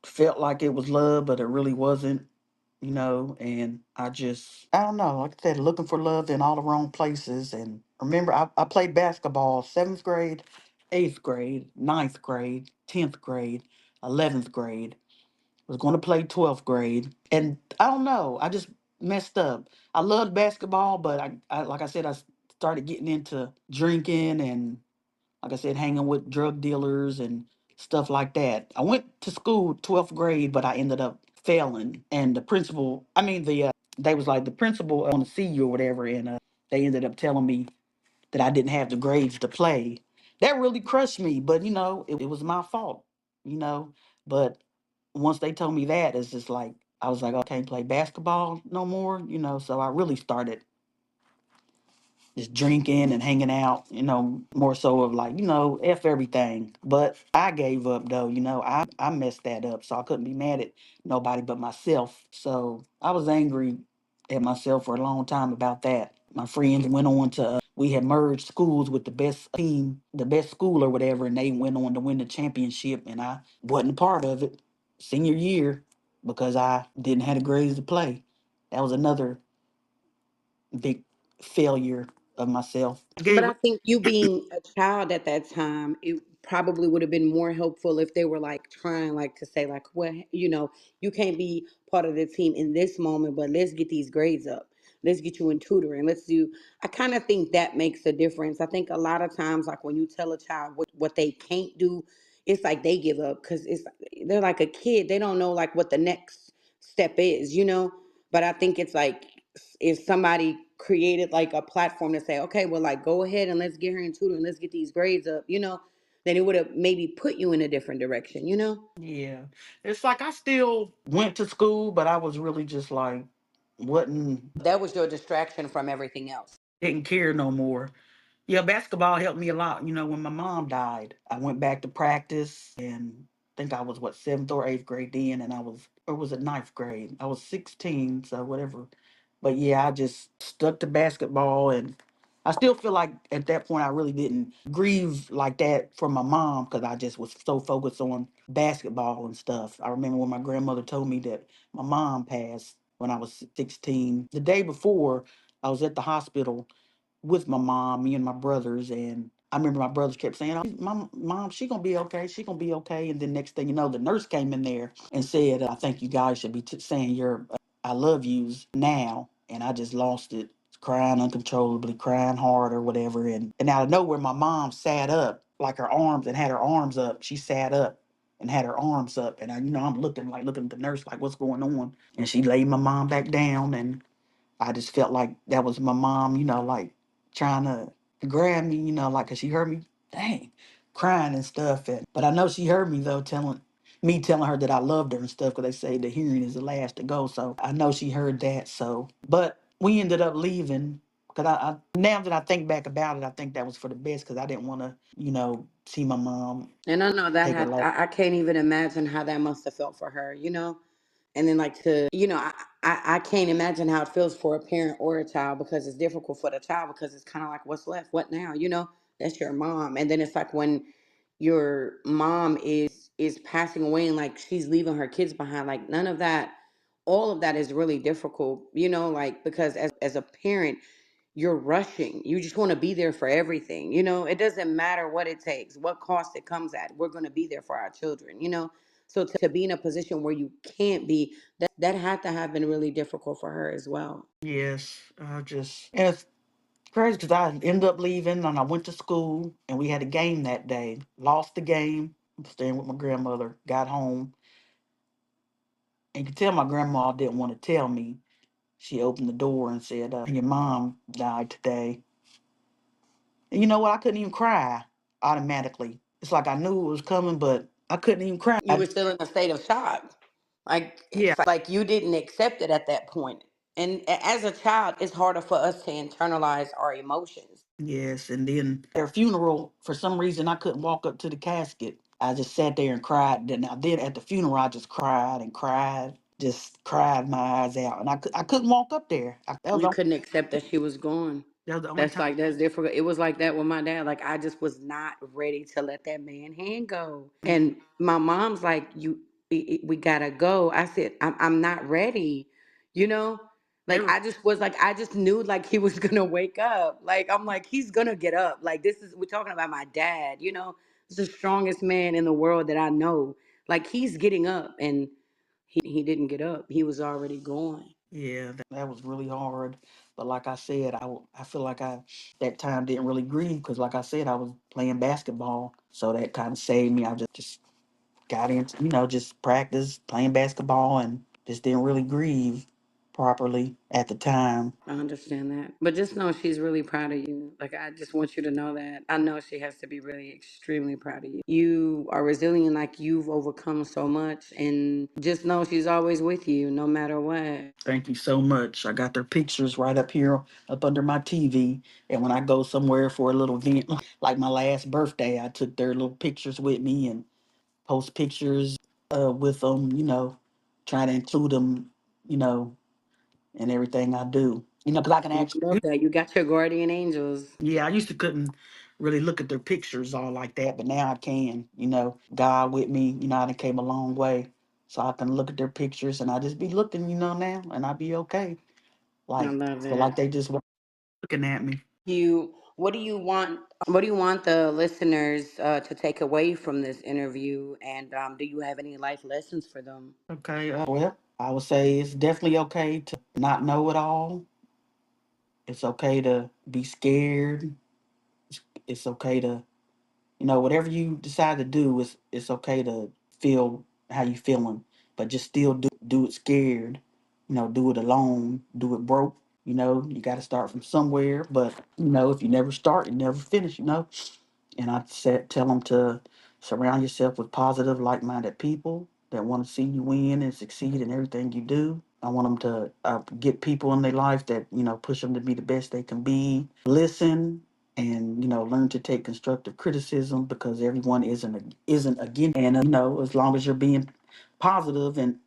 felt like it was love, but it really wasn't. And I don't know, like I said, looking for love in all the wrong places. And remember, I played basketball seventh grade, eighth grade, ninth grade, 10th grade, 11th grade. Was going to play 12th grade. And I don't know, I just messed up. I loved basketball, but I like I said, I started getting into drinking and, like I said, hanging with drug dealers and stuff like that. I went to school 12th grade, but I ended up failing. And the principal, I mean, they was like, the principal want to see you or whatever. And they ended up telling me that I didn't have the grades to play. That really crushed me, but it was my fault, you know. But once they told me that, it's just like I was like, oh, I can't play basketball no more, So I really started just drinking and hanging out, more so of like, F everything. But I gave up though, I messed that up. So I couldn't be mad at nobody but myself. So I was angry at myself for a long time about that. My friends went on to, we had merged schools with the best team, the best school or whatever, and they went on to win the championship. And I wasn't a part of it senior year because I didn't have the grades to play. That was another big failure of myself. But Gave I think you being a child at that time, it probably would have been more helpful if they were like trying like to say like, well, you can't be part of the team in this moment, but let's get these grades up. Let's get you in tutoring. Let's do. I kind of think that makes a difference. I think a lot of times, like when you tell a child what they can't do, it's like they give up because they're like a kid. They don't know like what the next step is, you know. But I think it's like if somebody created like a platform to say, okay, well, like go ahead and let's get her in tutoring, let's get these grades up, then it would have maybe put you in a different direction, Yeah. It's like I still went to school, but I was really just like, wasn't, That was your distraction from everything else. didn't care no more. Yeah, basketball helped me a lot. When my mom died, I went back to practice and I think I was what, seventh or eighth grade then, and or was it ninth grade? I was 16, so whatever. But yeah, I just stuck to basketball, and I still feel like at that point I really didn't grieve like that for my mom because I just was so focused on basketball and stuff. I remember when my grandmother told me that my mom passed when I was 16. The day before, I was at the hospital with my mom, me and my brothers, and I remember my brothers kept saying, "Oh, my mom, she gonna be okay. She gonna be okay." And then next thing you know, the nurse came in there and said, "I think you guys should be saying your I love yous now." And I just lost it, crying uncontrollably, crying hard or whatever. And out of nowhere, my mom sat up, like her arms, and had her arms up. She sat up and had her arms up, and I'm looking at the nurse, like, what's going on? And she laid my mom back down, and I just felt like that was my mom, like trying to grab me, like, 'cause she heard me, dang, crying and stuff. But I know she heard me though, telling her that I loved her and stuff, because they say the hearing is the last to go. So I know she heard that. So, but we ended up leaving because now that I think back about it, I think that was for the best because I didn't want to, see my mom And I know that take her had life. I can't even imagine how that must have felt for her. And then like I can't imagine how it feels for a parent or a child because it's difficult for the child because it's kind of like what's left, what now. That's your mom. And then it's like when your mom is passing away and like she's leaving her kids behind, like none of that, all of that is really difficult, like because as a parent you're rushing. You just want to be there for everything. It doesn't matter what it takes, what cost it comes at. We're going to be there for our children. So to be in a position where you can't be, that had to have been really difficult for her as well. Yes, I just, and Crazy because I ended up leaving and I went to school and we had a game that day. Lost the game, staying with my grandmother, got home, and you could tell my grandma didn't want to tell me. She opened the door and said, "Your mom died today." And you know what? I couldn't even cry automatically. It's like I knew it was coming, but I couldn't even cry. You were still in a state of shock. Like Yeah, it's like you didn't accept it at that point. And as a child, it's harder for us to internalize our emotions. yes. And then at her funeral, for some reason, I couldn't walk up to the casket. I just sat there and cried. Then at the funeral, I just cried and cried, just cried my eyes out, and I couldn't walk up there. That was You the, couldn't accept that she was gone. that was the only That's time. like that's difficult. It was like that with my dad. Like I just was not ready to let that man hand go. And my mom's like, we gotta go." I said, I'm not ready. You know, like Every, I just knew like he was gonna wake up. Like I'm like he's gonna get up. Like we're talking about my dad. You know, he's the strongest man in the world that I know. Like he's getting up, and he didn't get up. He was already gone. yeah, that was really hard. But like I said, I feel like I that time didn't really grieve because, like I said, I was playing basketball, so that kind of saved me. I just got into, just practice playing basketball and just didn't really grieve properly at the time. I understand that. But just know she's really proud of you. Like, I just want you to know that. I know she has to be really extremely proud of you. You are resilient, like, you've overcome so much. And just know she's always with you, no matter what. Thank you so much. I got their pictures right up here, up under my TV. And when I go somewhere for a little event, like my last birthday, I took their little pictures with me and post pictures with them, try to include them, you know, in everything I do. Because I can I actually, love that. You got your guardian angels. yeah, I used to couldn't really look at their pictures all like that, but now I can, God with me, I done came a long way. So I can look at their pictures and I just be looking, now, and I be okay. I Like, love feel like that. they just looking at me. What do you want the listeners to take away from this interview? And do you have any life lessons for them? Okay, well, I would say it's definitely okay to not know it all. It's okay to be scared. It's okay to, whatever you decide to do, it's okay to feel how you feeling, but just still do it scared. Do it alone, do it broke. You got to start from somewhere, but if you never start, you never finish. And I said, tell them to surround yourself with positive, like-minded people that want to see you win and succeed in everything you do. I want them to get people in their life that push them to be the best they can be. Listen and learn to take constructive criticism because everyone isn't against you. And as long as you're being positive and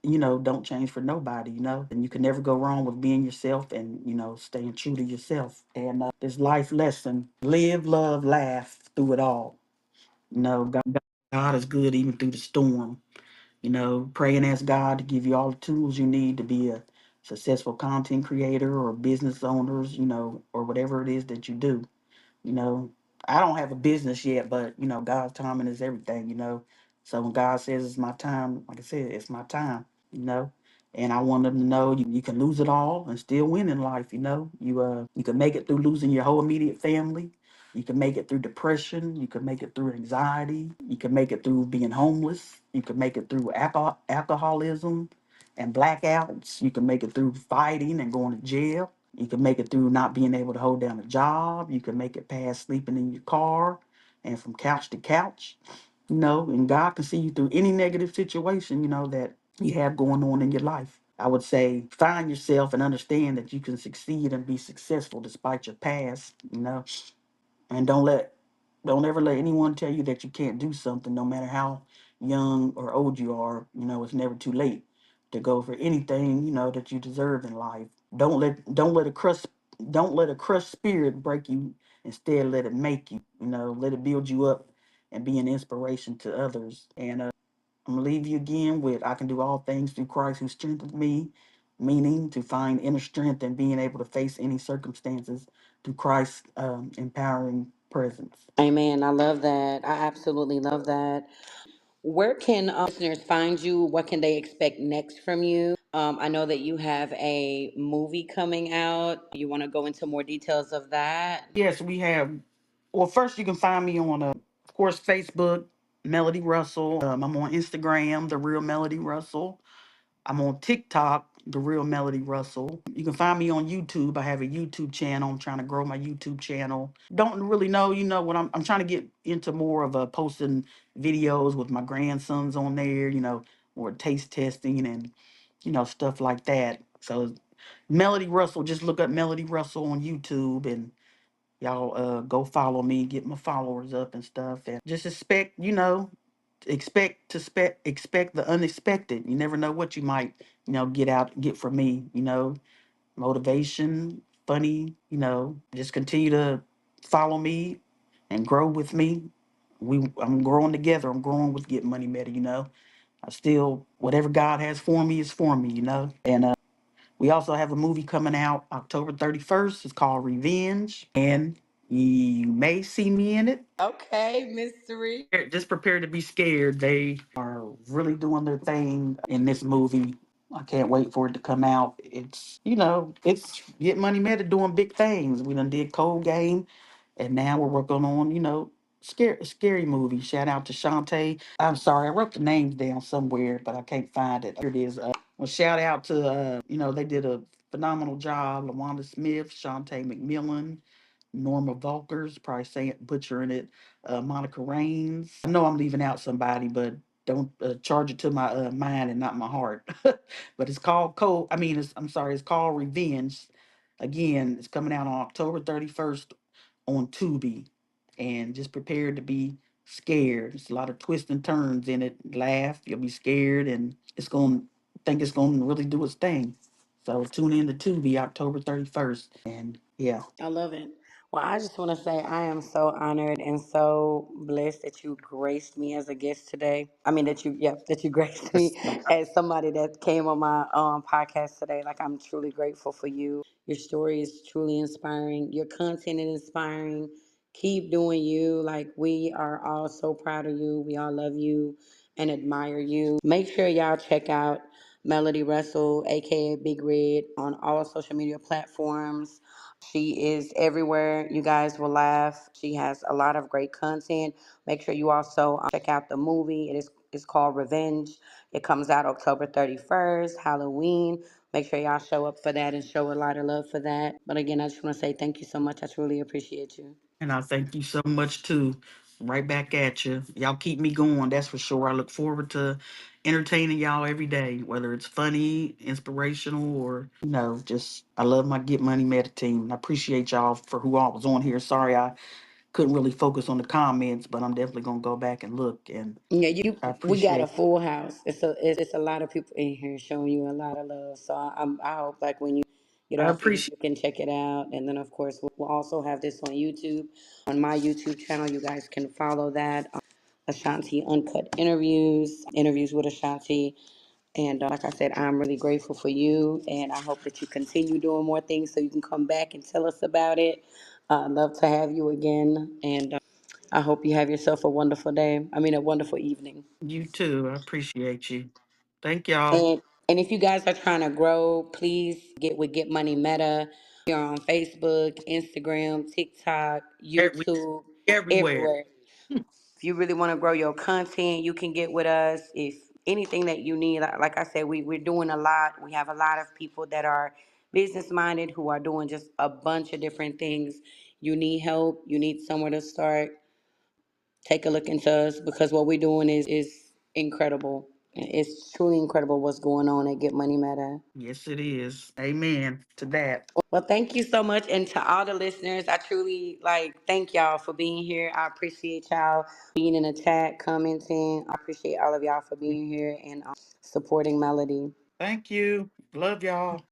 don't change for nobody, and you can never go wrong with being yourself and staying true to yourself. And this life lesson: live, love, laugh through it all. God is good even through the storm. Pray and ask God to give you all the tools you need to be a successful content creator or business owners, or whatever it is that you do. You know, I don't have a business yet, but God's timing is everything. So when God says it's my time, like I said, it's my time, you know. And I want them to know you can lose it all and still win in life. You can make it through losing your whole immediate family. You can make it through depression. You can make it through anxiety. You can make it through being homeless. You can make it through alcoholism and blackouts. You can make it through fighting and going to jail. You can make it through not being able to hold down a job. You can make it past sleeping in your car and from couch to couch. And God can see you through any negative situation, that you have going on in your life. I would say find yourself and understand that you can succeed and be successful despite your past. And don't ever let anyone tell you that you can't do something, no matter how young or old you are. It's never too late to go for anything, that you deserve in life. Don't let a crushed spirit break you. Instead, let it make you. Let it build you up and be an inspiration to others. And I'm gonna leave you again with I can do all things through Christ who strengthens me, meaning to find inner strength and being able to face any circumstances through Christ's empowering presence. Amen. I love that. I absolutely love that. Where can listeners find you? What can they expect next from you? I know that you have a movie coming out. You want to go into more details of that? Yes, we have. Well, first you can find me on, of course, Facebook, Melody Russell. I'm on Instagram, The Real Melody Russell. I'm on TikTok, The Real Melody Russell. You can find me on YouTube. I have a YouTube channel. I'm trying to grow my YouTube channel. Don't really know, what I'm trying to get into more of posting videos with my grandsons on there, more taste testing and, stuff like that. So Melody Russell, just look up Melody Russell on YouTube and y'all go follow me, get my followers up and stuff. And just expect the unexpected. You never know what you might, get from me, motivation, funny, just continue to follow me and grow with me. I'm growing together. I'm growing with Get Money Meta, I still whatever God has for me is for me, And we also have a movie coming out October 31st. It's called Revenge, and you may see me in it. Okay, mystery. Just prepare to be scared. They are really doing their thing in this movie. I can't wait for it to come out. It's Get Money Meta doing big things. We done did Cold Game, and now we're working on, scary movie. Shout out to Shantae. I'm sorry, I wrote the names down somewhere, but I can't find it. Here it is. Well, shout out to, they did a phenomenal job. LaWanda Smith, Shantae McMillan, Norma Volkers, probably saying butchering it. Monica Raines. I know I'm leaving out somebody, but don't charge it to my mind and not my heart. But it's called Cold. I mean, I'm sorry, it's called Revenge. Again, it's coming out on October 31st on Tubi, and just prepared to be scared. There's a lot of twists and turns in it. Laugh, you'll be scared, and it's going to really do its thing. So tune in to Tubi October 31st, and yeah. I love it. Well, I just want to say I am so honored and so blessed that you graced me as a guest today. I mean that you graced me as somebody that came on my podcast today. Like I'm truly grateful for you. Your story is truly inspiring. Your content is inspiring. Keep doing you. Like we are all so proud of you. We all love you and admire you. Make sure y'all check out Melody Russell, aka Big Red, on all social media platforms. She is everywhere. You guys will laugh. She has a lot of great content. Make sure you also check out the movie. It's called Revenge. It comes out October 31st, Halloween. Make sure y'all show up for that and show a lot of love for that. But again, I just want to say thank you so much. I truly appreciate you. And I thank you so much too. Right back at you. Y'all keep me going, that's for sure. I look forward to entertaining y'all every day, whether it's funny, inspirational, or, just I love my Get Money Meta team. I appreciate y'all for who all was on here. Sorry I couldn't really focus on the comments, but I'm definitely gonna go back and look, and Yeah, I we got a appreciate full house. It's a lot of people in here showing you a lot of love. So I hope like when you get I off here, appreciate you can check it out. And then of course we'll also have this on YouTube, on my YouTube channel. You guys can follow that. Ashanti Uncut interviews with Ashanti. And like I said, I'm really grateful for you, and I hope that you continue doing more things so you can come back and tell us about it. I'd love to have you again, and I hope you have yourself a wonderful day. I mean, a wonderful evening. you too. I appreciate you. Thank y'all. And if you guys are trying to grow, please get with Get Money Meta. We are on Facebook, Instagram, TikTok, Every YouTube, everywhere. everywhere. If you really want to grow your content, you can get with us. If anything that you need, like I said, we're doing a lot. We have a lot of people that are business minded who are doing just a bunch of different things. You need help, you need somewhere to start. Take a look into us because what we're doing is incredible. It's truly incredible what's going on at Get Money Meta. Yes, it is. Amen to that. Well, thank you so much, and to all the listeners, I truly thank y'all for being here. I appreciate y'all being in the chat, commenting. I appreciate all of y'all for being here and supporting Melody. Thank you. Love y'all.